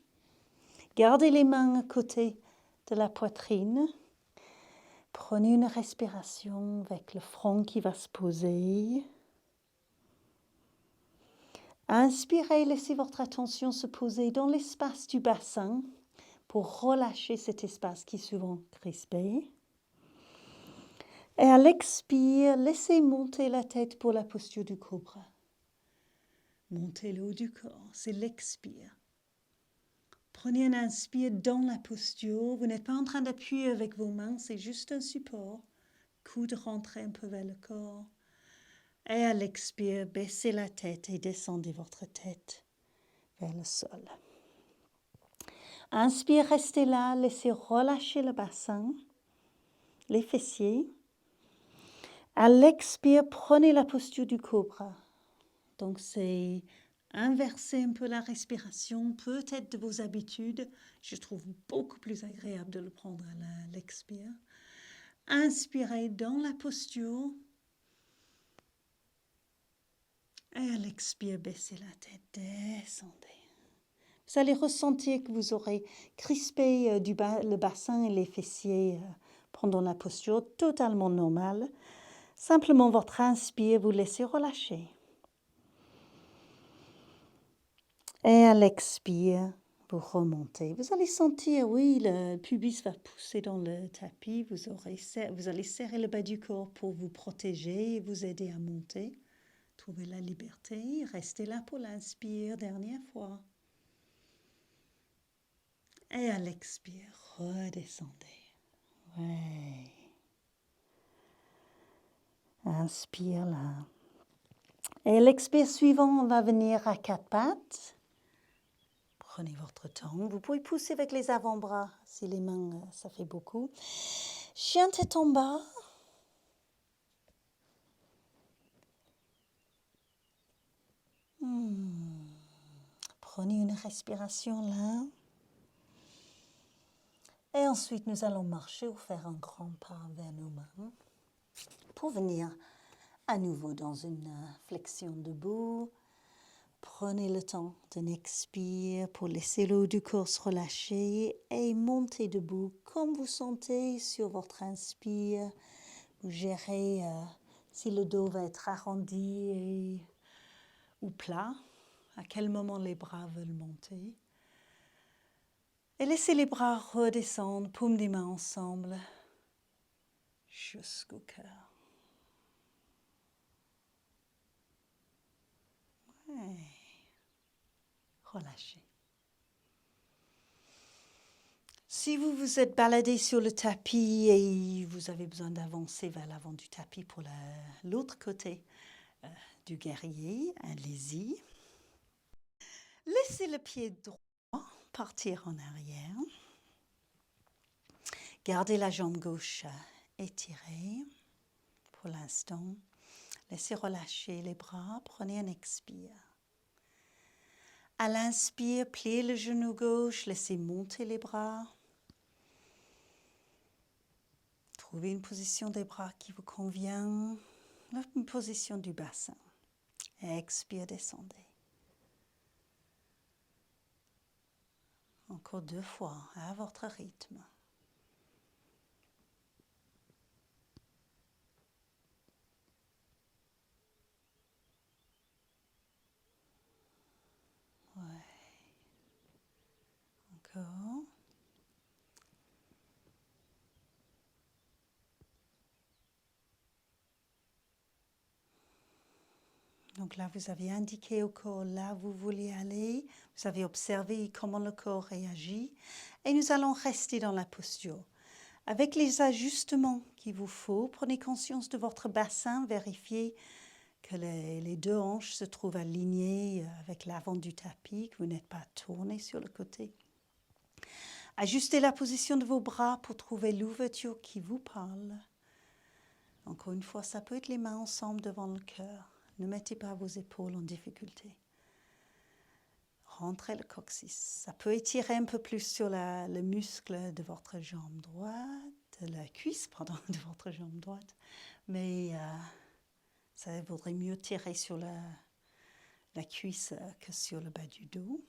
Gardez les mains à côté de la poitrine. Prenez une respiration avec le front qui va se poser. Inspirez, laissez votre attention se poser dans l'espace du bassin pour relâcher cet espace qui est souvent crispé. Et à l'expire, laissez monter la tête pour la posture du cobra. Montez le haut du corps, c'est l'expire. Prenez un inspire dans la posture. Vous n'êtes pas en train d'appuyer avec vos mains, c'est juste un support. Coude rentré un peu vers le corps. Et à l'expire, baissez la tête et descendez votre tête vers le sol. Inspire, restez là, laissez relâcher le bassin, les fessiers. À l'expire, prenez la posture du cobra. Donc c'est inverser un peu la respiration, peut-être de vos habitudes. Je trouve beaucoup plus agréable de le prendre à l'expire. Inspirez dans la posture. Et à l'expire, baissez la tête, descendez. Vous allez ressentir que vous aurez crispé le bassin et les fessiers pendant la posture, totalement normale. Simplement, votre inspire, vous laissez relâcher. Et à l'expire, vous remontez. Vous allez sentir, oui, le pubis va pousser dans le tapis. Vous allez serrer le bas du corps pour vous protéger et vous aider à monter. Trouvez la liberté. Restez là pour l'inspire, dernière fois. Et à l'expire, redescendez. Ouais. Inspire là. Et l'expire suivant, on va venir à 4 pattes. Prenez votre temps. Vous pouvez pousser avec les avant-bras. Si les mains, ça fait beaucoup. Chien tête en bas. Prenez une respiration là. Et ensuite, nous allons marcher ou faire un grand pas vers nos mains pour venir à nouveau dans une flexion debout. Prenez le temps d'un expire pour laisser le haut du corps se relâcher et monter debout comme vous sentez sur votre inspire. Vous gérez si le dos va être arrondi ou plat, à quel moment les bras veulent monter. Et laissez les bras redescendre, paumes des mains ensemble, jusqu'au cœur. Ouais. Relâchez. Si vous vous êtes baladé sur le tapis et vous avez besoin d'avancer vers l'avant du tapis pour l'autre côté du guerrier, allez-y. Laissez le pied droit partir en arrière. Gardez la jambe gauche étirée pour l'instant. Laissez relâcher les bras. Prenez un expire. À l'inspire, pliez le genou gauche. Laissez monter les bras. Trouvez une position des bras qui vous convient, une position du bassin. Expire, descendez. Encore 2 fois, à votre rythme. Ouais. Encore. Donc là, vous avez indiqué au corps, là, vous voulez aller. Vous avez observé comment le corps réagit. Et nous allons rester dans la posture. Avec les ajustements qu'il vous faut, prenez conscience de votre bassin, vérifiez que les 2 hanches se trouvent alignées avec l'avant du tapis, que vous n'êtes pas tourné sur le côté. Ajustez la position de vos bras pour trouver l'ouverture qui vous parle. Encore une fois, ça peut être les mains ensemble devant le cœur. Ne mettez pas vos épaules en difficulté. Rentrez le coccyx. Ça peut étirer un peu plus sur le muscle de votre jambe droite, la cuisse, pardon, de votre jambe droite. Mais ça vaudrait mieux tirer sur la cuisse que sur le bas du dos.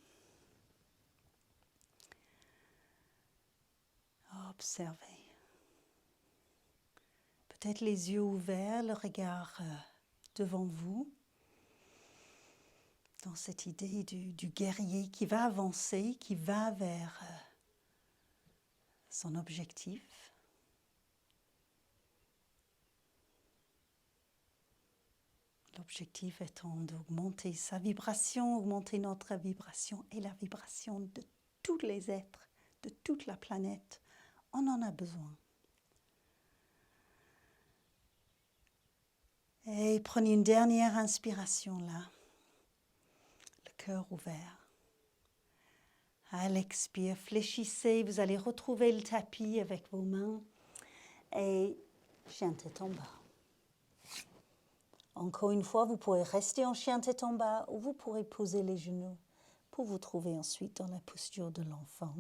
Observez. Peut-être les yeux ouverts, le regard devant vous. Dans cette idée du guerrier qui va avancer, qui va vers son objectif. L'objectif étant d'augmenter sa vibration, augmenter notre vibration et la vibration de tous les êtres, de toute la planète. On en a besoin. Et prenez une dernière inspiration là. Le cœur ouvert. À l'expire, fléchissez, vous allez retrouver le tapis avec vos mains et chien tête en bas. Encore une fois, vous pourrez rester en chien tête en bas ou vous pourrez poser les genoux pour vous trouver ensuite dans la posture de l'enfant.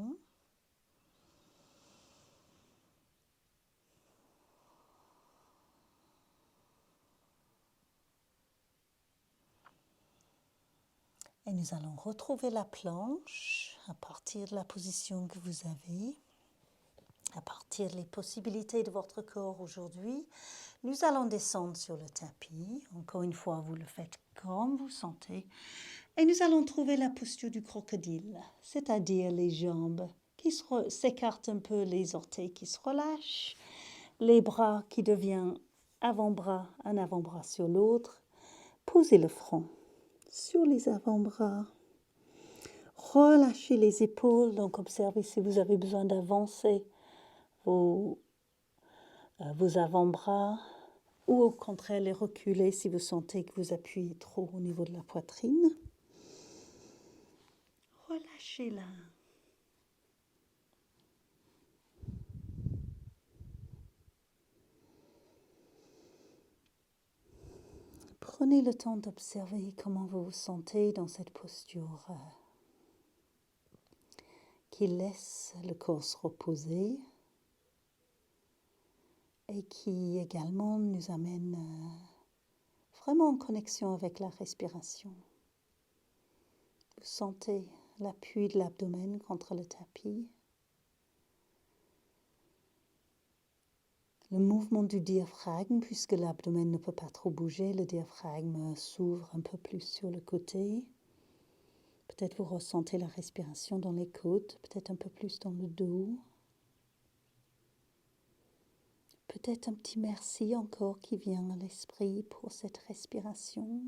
Et nous allons retrouver la planche à partir de la position que vous avez, à partir des possibilités de votre corps aujourd'hui. Nous allons descendre sur le tapis. Encore une fois, vous le faites comme vous sentez. Et nous allons trouver la posture du crocodile, c'est-à-dire les jambes qui s'écartent un peu, les orteils qui se relâchent, les bras qui deviennent avant-bras, un avant-bras sur l'autre. Posez le front sur les avant-bras. Relâchez les épaules, donc observez si vous avez besoin d'avancer vos avant-bras ou au contraire les reculer si vous sentez que vous appuyez trop au niveau de la poitrine. Relâchez-la. Prenez le temps d'observer comment vous vous sentez dans cette posture qui laisse le corps se reposer et qui également nous amène vraiment en connexion avec la respiration. Vous sentez l'appui de l'abdomen contre le tapis, le mouvement du diaphragme, puisque l'abdomen ne peut pas trop bouger, le diaphragme s'ouvre un peu plus sur le côté. Peut-être vous ressentez la respiration dans les côtes, peut-être un peu plus dans le dos. Peut-être un petit merci encore qui vient à l'esprit pour cette respiration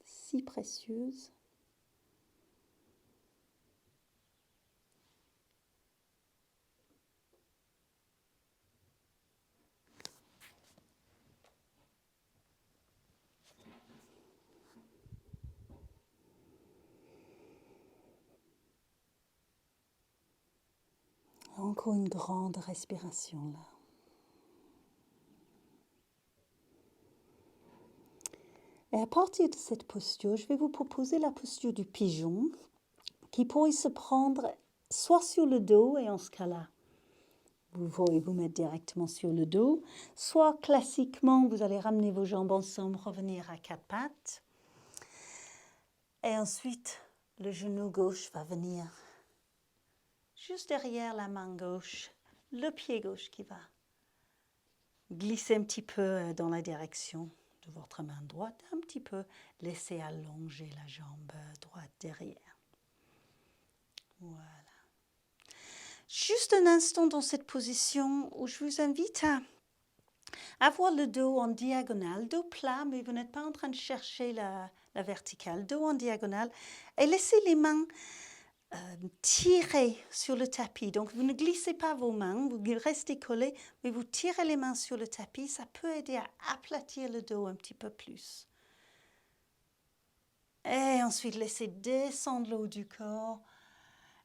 si précieuse. Encore une grande respiration là. Et à partir de cette posture, je vais vous proposer la posture du pigeon qui pourrait se prendre soit sur le dos et en ce cas-là, vous pouvez vous mettre directement sur le dos. Soit classiquement, vous allez ramener vos jambes ensemble, revenir à quatre pattes. Et ensuite, le genou gauche va venir juste derrière la main gauche, le pied gauche qui va glisser un petit peu dans la direction de votre main droite, un petit peu, laissez allonger la jambe droite derrière. Voilà. Juste un instant dans cette position où je vous invite à avoir le dos en diagonale, dos plat, mais vous n'êtes pas en train de chercher la verticale, dos en diagonale, et laissez les mains tirer sur le tapis. Donc, vous ne glissez pas vos mains, vous restez collés, mais vous tirez les mains sur le tapis. Ça peut aider à aplatir le dos un petit peu plus. Et ensuite, laissez descendre le haut du corps.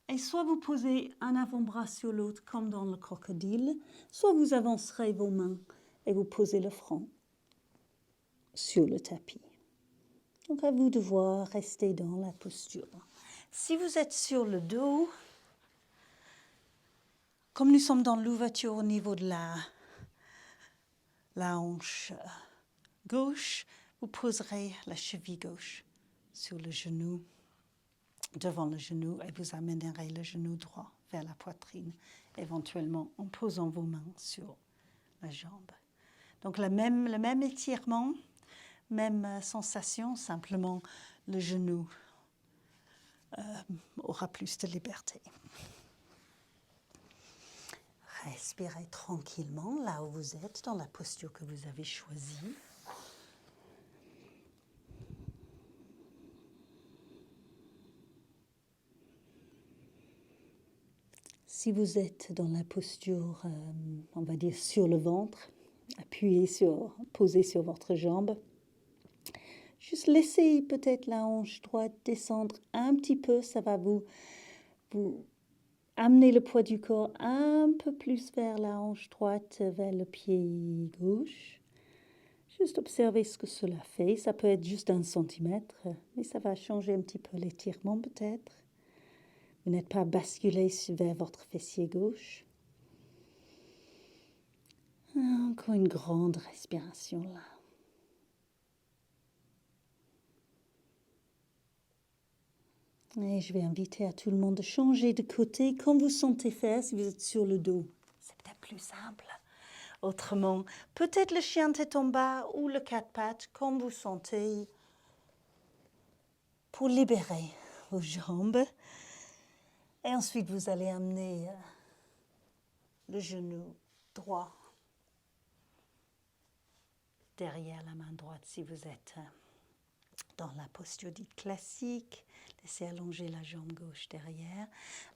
Et soit vous posez un avant-bras sur l'autre, comme dans le crocodile, soit vous avancerez vos mains et vous posez le front sur le tapis. Donc, à vous de voir, rester dans la posture. Si vous êtes sur le dos, comme nous sommes dans l'ouverture au niveau de la hanche gauche, vous poserez la cheville gauche sur le genou, devant le genou, et vous amènerez le genou droit vers la poitrine, éventuellement en posant vos mains sur la jambe. Donc le même étirement, même sensation, simplement le genou aura plus de liberté. Respirez tranquillement là où vous êtes, dans la posture que vous avez choisie. Si vous êtes dans la posture, on va dire sur le ventre, posé sur votre jambe, juste laissez peut-être la hanche droite descendre un petit peu, ça va vous amener le poids du corps un peu plus vers la hanche droite, vers le pied gauche. Juste observez ce que cela fait. Ça peut être juste 1 centimètre, mais ça va changer un petit peu l'étirement peut-être. Vous n'êtes pas basculé vers votre fessier gauche. Encore une grande respiration là. Et je vais inviter à tout le monde de changer de côté comme vous sentez faire si vous êtes sur le dos. C'est peut-être plus simple. Autrement, peut-être le chien tête en bas ou le quatre pattes, comme vous sentez, pour libérer vos jambes. Et ensuite, vous allez amener le genou droit derrière la main droite si vous êtes dans la posture dite classique. Laissez allonger la jambe gauche derrière.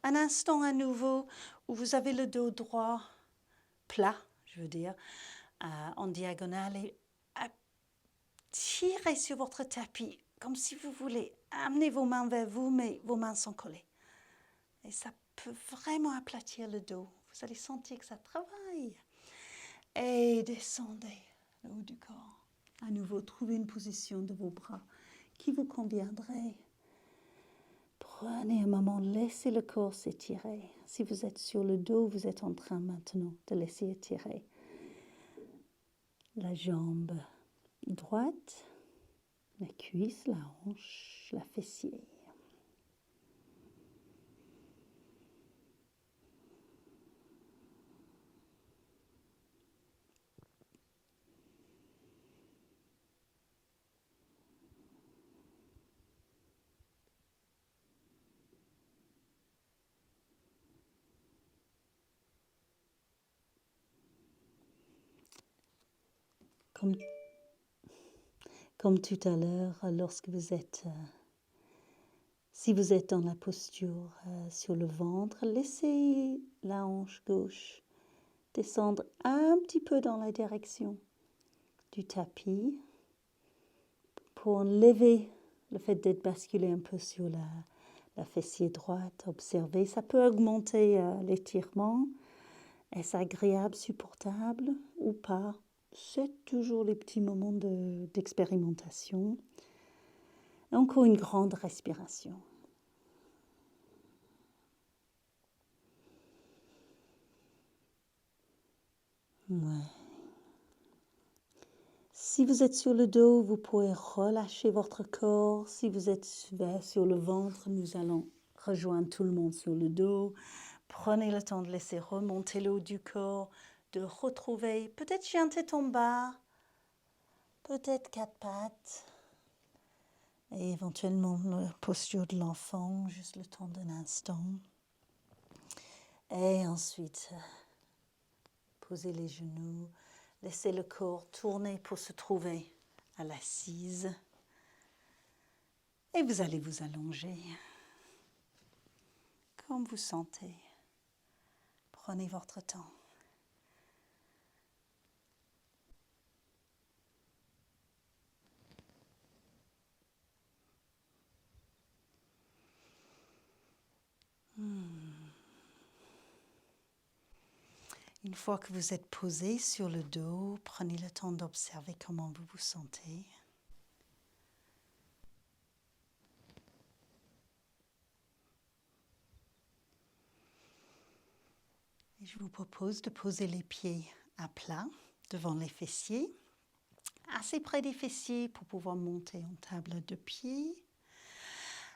Un instant à nouveau où vous avez le dos droit plat, je veux dire, en diagonale et tirez sur votre tapis comme si vous voulez amener vos mains vers vous, mais vos mains sont collées. Et ça peut vraiment aplatir le dos. Vous allez sentir que ça travaille. Et descendez le haut du corps. À nouveau, trouvez une position de vos bras qui vous conviendrait. Prenez un moment, laissez le corps s'étirer. Si vous êtes sur le dos, vous êtes en train maintenant de laisser étirer la jambe droite, la cuisse, la hanche, la fessier. Comme tout à l'heure, lorsque vous êtes, si vous êtes dans la posture sur le ventre, laissez la hanche gauche descendre un petit peu dans la direction du tapis pour enlever le fait d'être basculé un peu sur la fessier droite. Observez, ça peut augmenter l'étirement. Est-ce agréable, supportable ou pas? C'est toujours les petits moments d'expérimentation. Encore une grande respiration. Ouais. Si vous êtes sur le dos, vous pouvez relâcher votre corps. Si vous êtes sur le ventre, nous allons rejoindre tout le monde sur le dos. Prenez le temps de laisser remonter le haut du corps, de retrouver peut-être chien tête en bas, peut-être quatre pattes, et éventuellement la posture de l'enfant, juste le temps d'un instant. Et ensuite, posez les genoux, laissez le corps tourner pour se trouver à l'assise. Et vous allez vous allonger comme vous sentez. Prenez votre temps. Une fois que vous êtes posé sur le dos, prenez le temps d'observer comment vous vous sentez. Et je vous propose de poser les pieds à plat devant les fessiers, assez près des fessiers pour pouvoir monter en table de pied.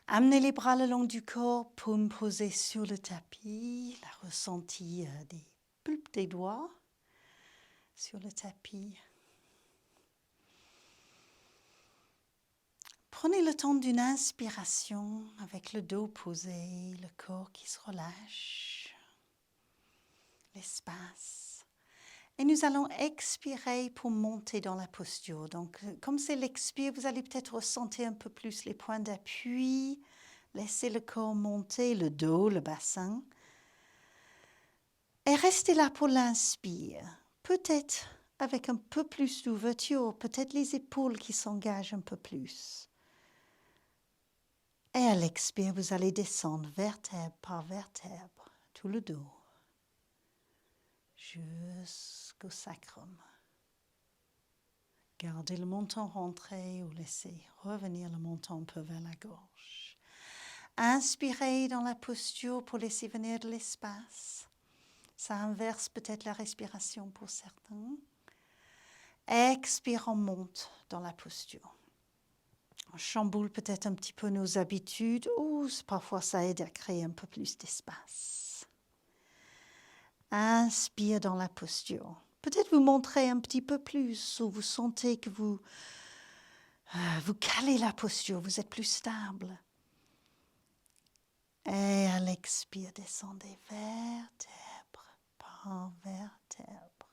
Amenez les bras le long du corps, paume posée sur le tapis, la ressenti des pulpes des doigts sur le tapis. Prenez le temps d'une inspiration avec le dos posé, le corps qui se relâche, l'espace. Et nous allons expirer pour monter dans la posture. Donc, comme c'est l'expire, vous allez peut-être ressentir un peu plus les points d'appui. Laissez le corps monter, le dos, le bassin. Et restez là pour l'inspire. Peut-être avec un peu plus d'ouverture, peut-être les épaules qui s'engagent un peu plus. Et à l'expire, vous allez descendre vertèbre par vertèbre, tout le dos, jusqu'au sacrum. Gardez le menton rentré ou laissez revenir le menton un peu vers la gorge. Inspirez dans la posture pour laisser venir de l'espace. Ça inverse peut-être la respiration pour certains. Expire, on monte dans la posture. On chamboule peut-être un petit peu nos habitudes ou parfois ça aide à créer un peu plus d'espace. Inspire dans la posture. Peut-être vous montrez un petit peu plus ou vous sentez que vous calez la posture, vous êtes plus stable. Et à l'expire, descendez vertèbre par vertèbre.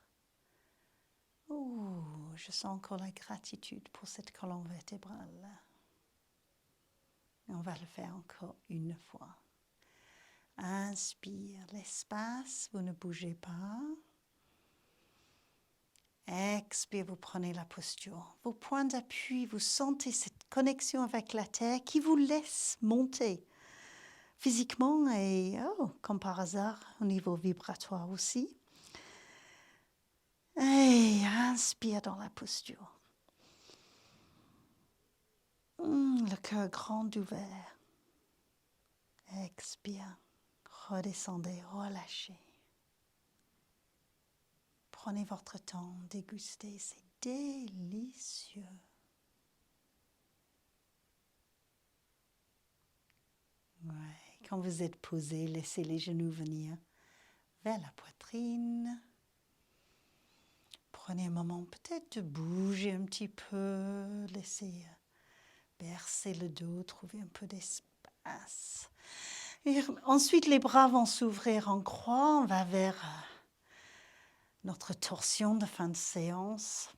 Je sens encore la gratitude pour cette colonne vertébrale. On va le faire encore une fois. Inspire l'espace, vous ne bougez pas. Expire, vous prenez la posture. Vos points d'appui, vous sentez cette connexion avec la terre qui vous laisse monter physiquement et, comme par hasard, au niveau vibratoire aussi. Et inspire dans la posture. Le cœur grand ouvert. Expire. Redescendez, relâchez. Prenez votre temps, dégustez, c'est délicieux. Ouais. Quand vous êtes posé, laissez les genoux venir vers la poitrine. Prenez un moment peut-être de bouger un petit peu, laissez bercer le dos, trouver un peu d'espace. Et ensuite, les bras vont s'ouvrir en croix, on va vers notre torsion de fin de séance.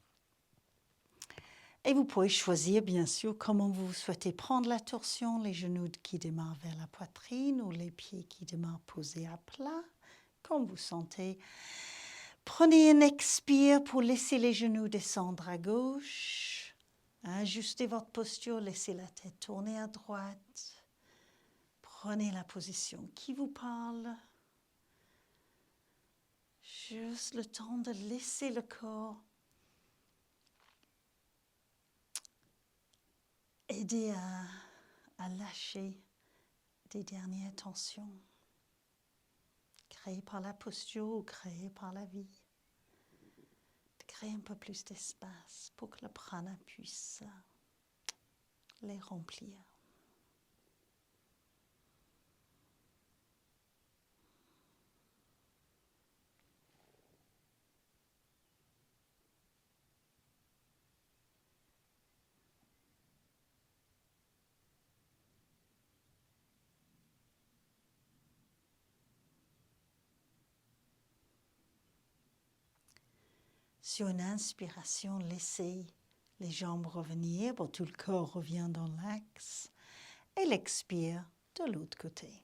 Et vous pouvez choisir, bien sûr, comment vous souhaitez prendre la torsion, les genoux qui démarrent vers la poitrine ou les pieds qui démarrent posés à plat, comme vous sentez. Prenez un expire pour laisser les genoux descendre à gauche. Ajustez votre posture, laissez la tête tourner à droite. Prenez la position qui vous parle. Juste le temps de laisser le corps aider à lâcher des dernières tensions créées par la posture ou créées par la vie. créez un peu plus d'espace pour que le prana puisse les remplir. Sur une inspiration, laissez les jambes revenir, tout le corps revient dans l'axe. Et l'expire de l'autre côté.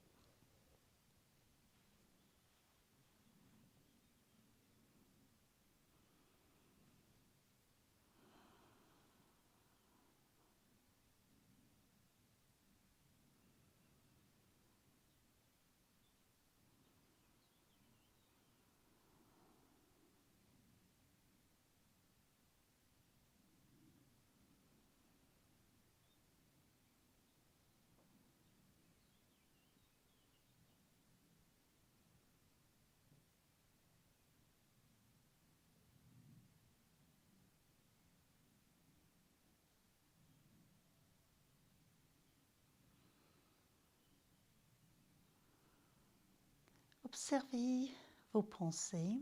Observez vos pensées.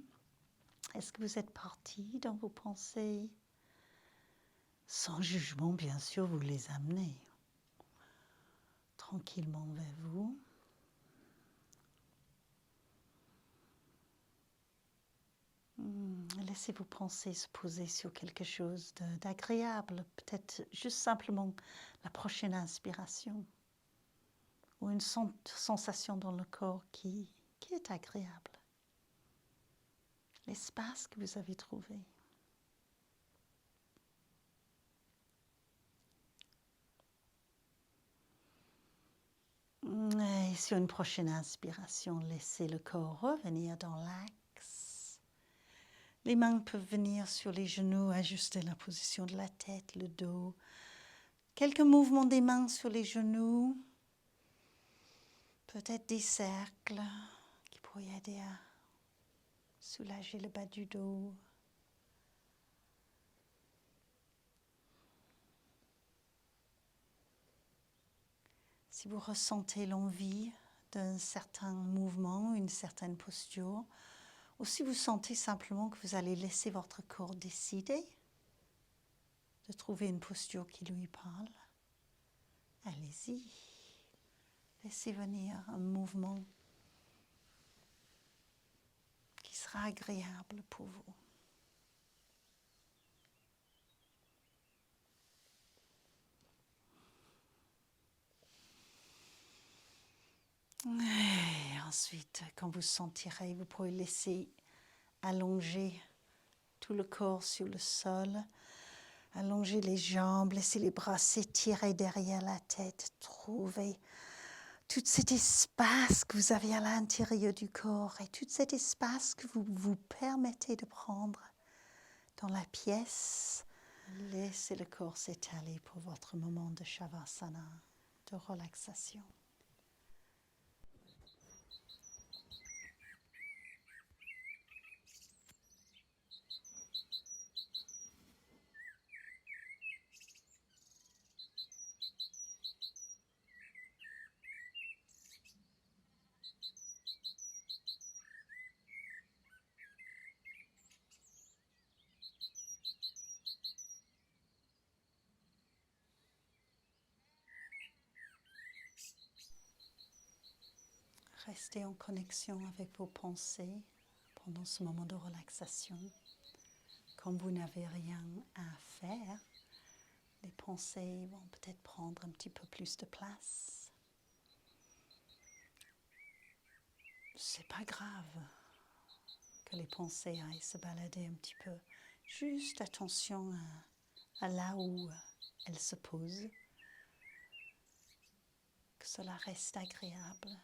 Est-ce que vous êtes parti dans vos pensées? Sans jugement, bien sûr, vous les amenez tranquillement vers vous. Laissez vos pensées se poser sur quelque chose d'agréable, peut-être juste simplement la prochaine inspiration ou une sensation dans le corps qui est agréable. L'espace que vous avez trouvé. Et sur une prochaine inspiration, laissez le corps revenir dans l'axe. Les mains peuvent venir sur les genoux, ajuster la position de la tête, le dos. Quelques mouvements des mains sur les genoux. Peut-être des cercles qui pourraient aider à soulager le bas du dos. Si vous ressentez l'envie d'un certain mouvement, une certaine posture, ou si vous sentez simplement que vous allez laisser votre corps décider de trouver une posture qui lui parle, allez-y. Laissez venir un mouvement qui sera agréable pour vous. Et ensuite, quand vous sentirez, vous pourrez laisser allonger tout le corps sur le sol, allonger les jambes, laisser les bras s'étirer derrière la tête, trouver tout cet espace que vous avez à l'intérieur du corps et tout cet espace que vous vous permettez de prendre dans la pièce. Laissez le corps s'étaler pour votre moment de Shavasana, de relaxation. Restez en connexion avec vos pensées pendant ce moment de relaxation. Quand vous n'avez rien à faire, les pensées vont peut-être prendre un petit peu plus de place. C'est pas grave que les pensées aillent se balader un petit peu. Juste attention à là où elles se posent. Que cela reste agréable.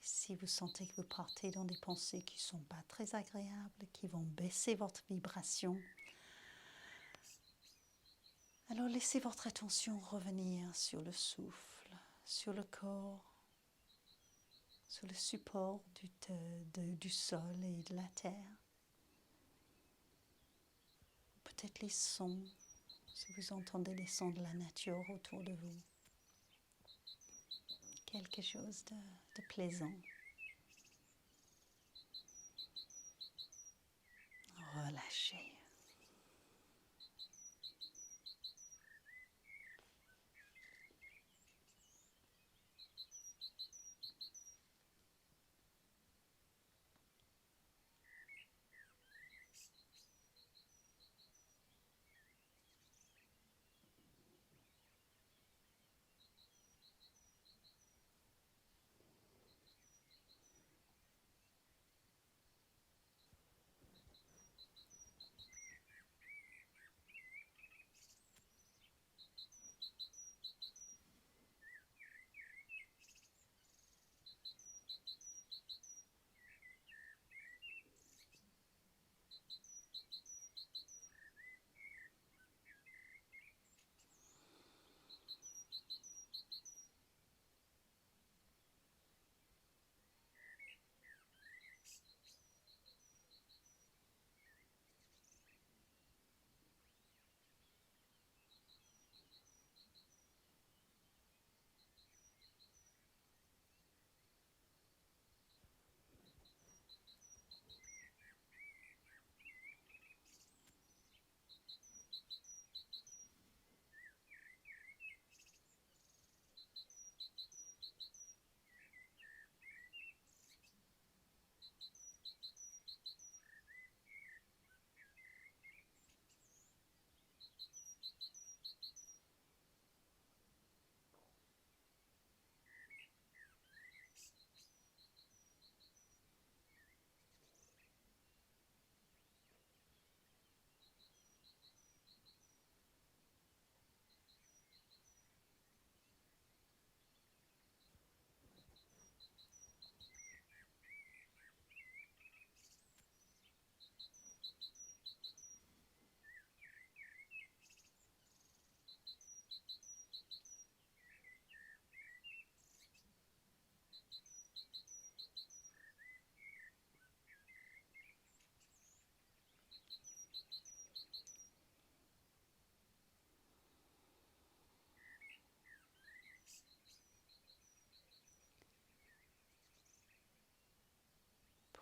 Si vous sentez que vous partez dans des pensées qui ne sont pas très agréables, qui vont baisser votre vibration, alors laissez votre attention revenir sur le souffle, sur le corps. sur le support du sol et de la terre. Peut-être les sons, si vous entendez les sons de la nature autour de vous. Quelque chose de plaisant. Relâchez.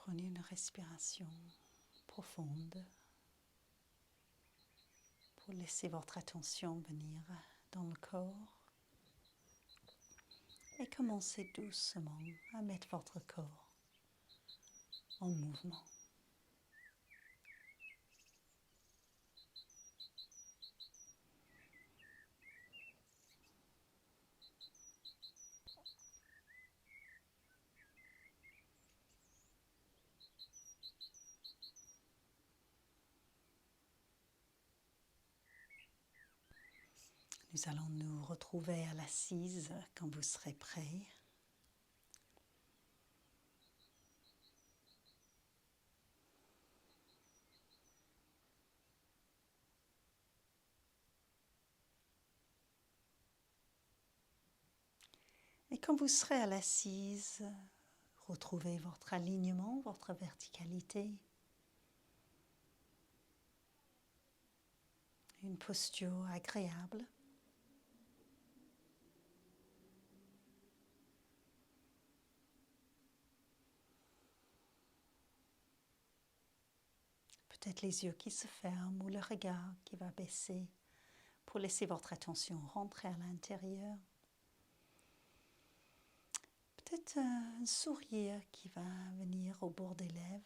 Prenez une respiration profonde pour laisser votre attention venir dans le corps et commencez doucement à mettre votre corps en mouvement. Nous allons nous retrouver à l'assise quand vous serez prêts. Et quand vous serez à l'assise, retrouvez votre alignement, votre verticalité. Une posture agréable. Peut-être les yeux qui se ferment ou le regard qui va baisser pour laisser votre attention rentrer à l'intérieur. Peut-être un sourire qui va venir au bord des lèvres.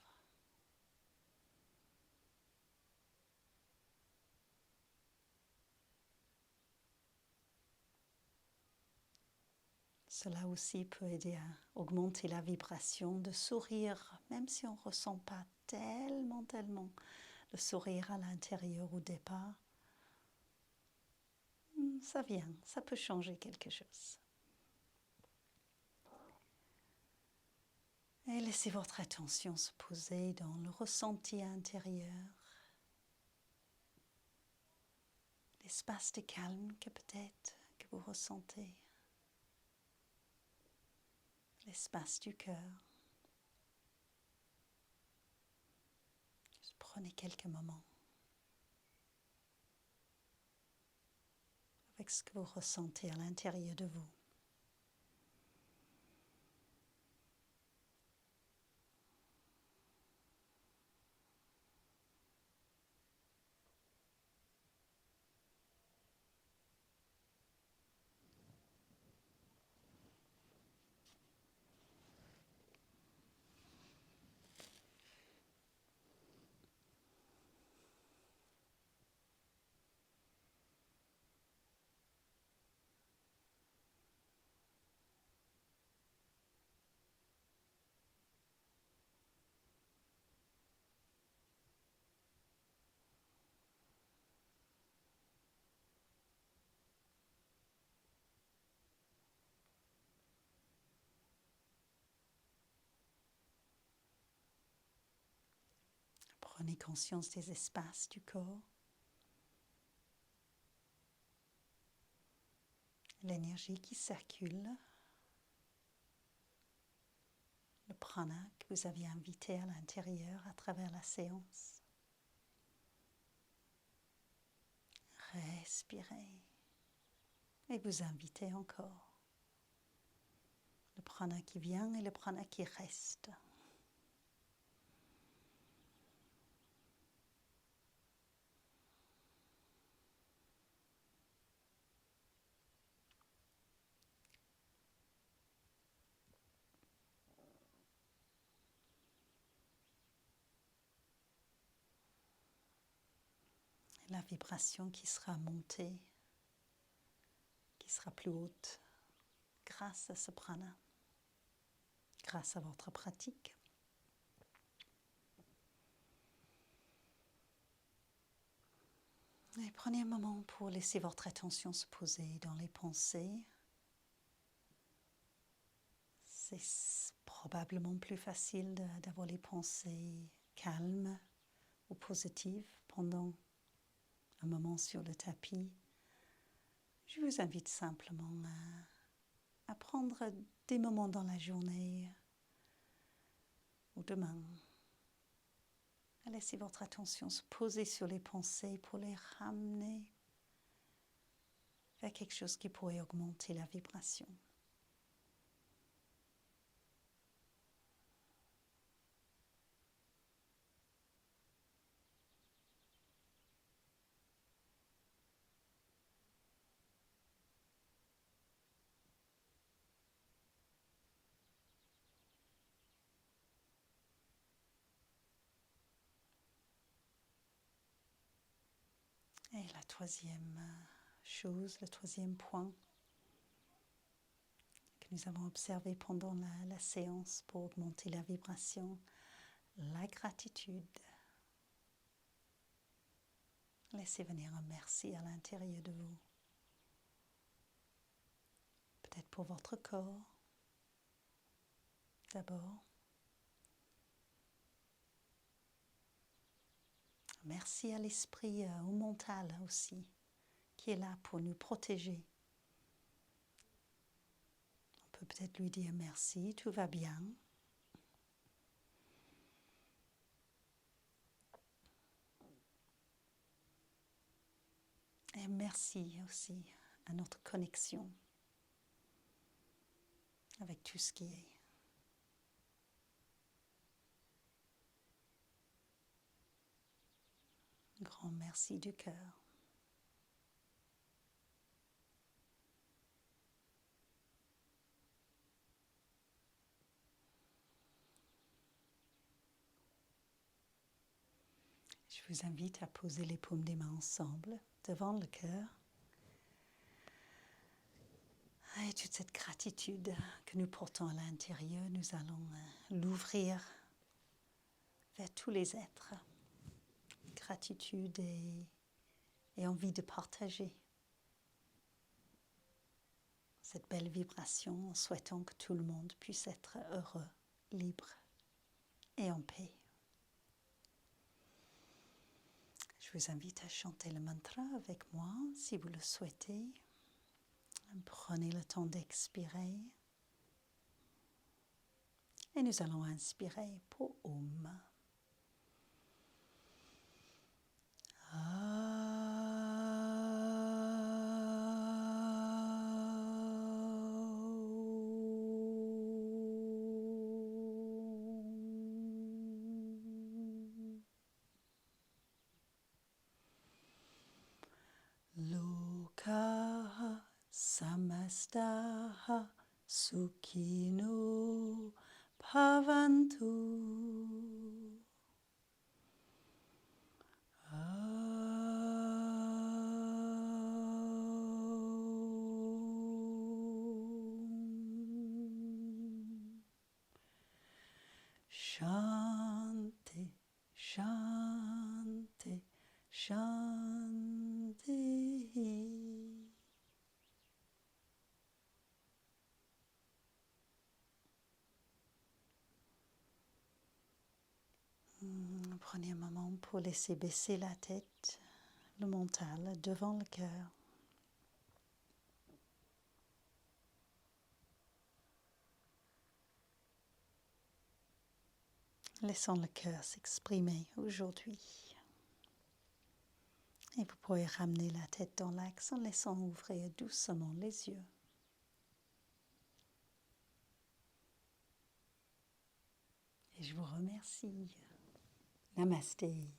Cela aussi peut aider à augmenter la vibration de sourire, même si on ne ressent pas tellement le sourire à l'intérieur au départ. Ça vient, ça peut changer quelque chose. Et laissez votre attention se poser dans le ressenti intérieur, l'espace de calme que peut-être que vous ressentez. l'espace du cœur. Juste prenez quelques moments avec ce que vous ressentez à l'intérieur de vous. Prenez conscience des espaces du corps, l'énergie qui circule, le prana que vous aviez invité à l'intérieur à travers la séance. Respirez et vous invitez encore. Le prana qui vient et le prana qui reste. La vibration qui sera montée, qui sera plus haute grâce à ce prana, grâce à votre pratique. Et prenez un moment pour laisser votre attention se poser dans les pensées. C'est probablement plus facile d'avoir les pensées calmes ou positives pendant un moment sur le tapis. Je vous invite simplement à prendre des moments dans la journée ou demain, à laisser votre attention se poser sur les pensées pour les ramener vers quelque chose qui pourrait augmenter la vibration. Et la troisième chose, le troisième point que nous avons observé pendant la séance pour augmenter la vibration, la gratitude. Laissez venir un merci à l'intérieur de vous. Peut-être pour votre corps, d'abord. Merci à l'esprit, au mental aussi, qui est là pour nous protéger. On peut peut-être lui dire merci, tout va bien. Et merci aussi à notre connexion avec tout ce qui est. Un grand merci du cœur. Je vous invite à poser les paumes des mains ensemble devant le cœur. Et toute cette gratitude que nous portons à l'intérieur, nous allons l'ouvrir vers tous les êtres. Gratitude et envie de partager cette belle vibration en souhaitant que tout le monde puisse être heureux, libre et en paix. Je vous invite à chanter le mantra avec moi si vous le souhaitez. Prenez le temps d'expirer. Et nous allons inspirer pour Om. Lokaha samastaha sukhino bhavantu. Shanti, Shanti, Shanti. Prenez un moment pour laisser baisser la tête, le mental devant le cœur. Laissons le cœur s'exprimer aujourd'hui. Et vous pouvez ramener la tête dans l'axe en laissant ouvrir doucement les yeux. Et je vous remercie. Namasté.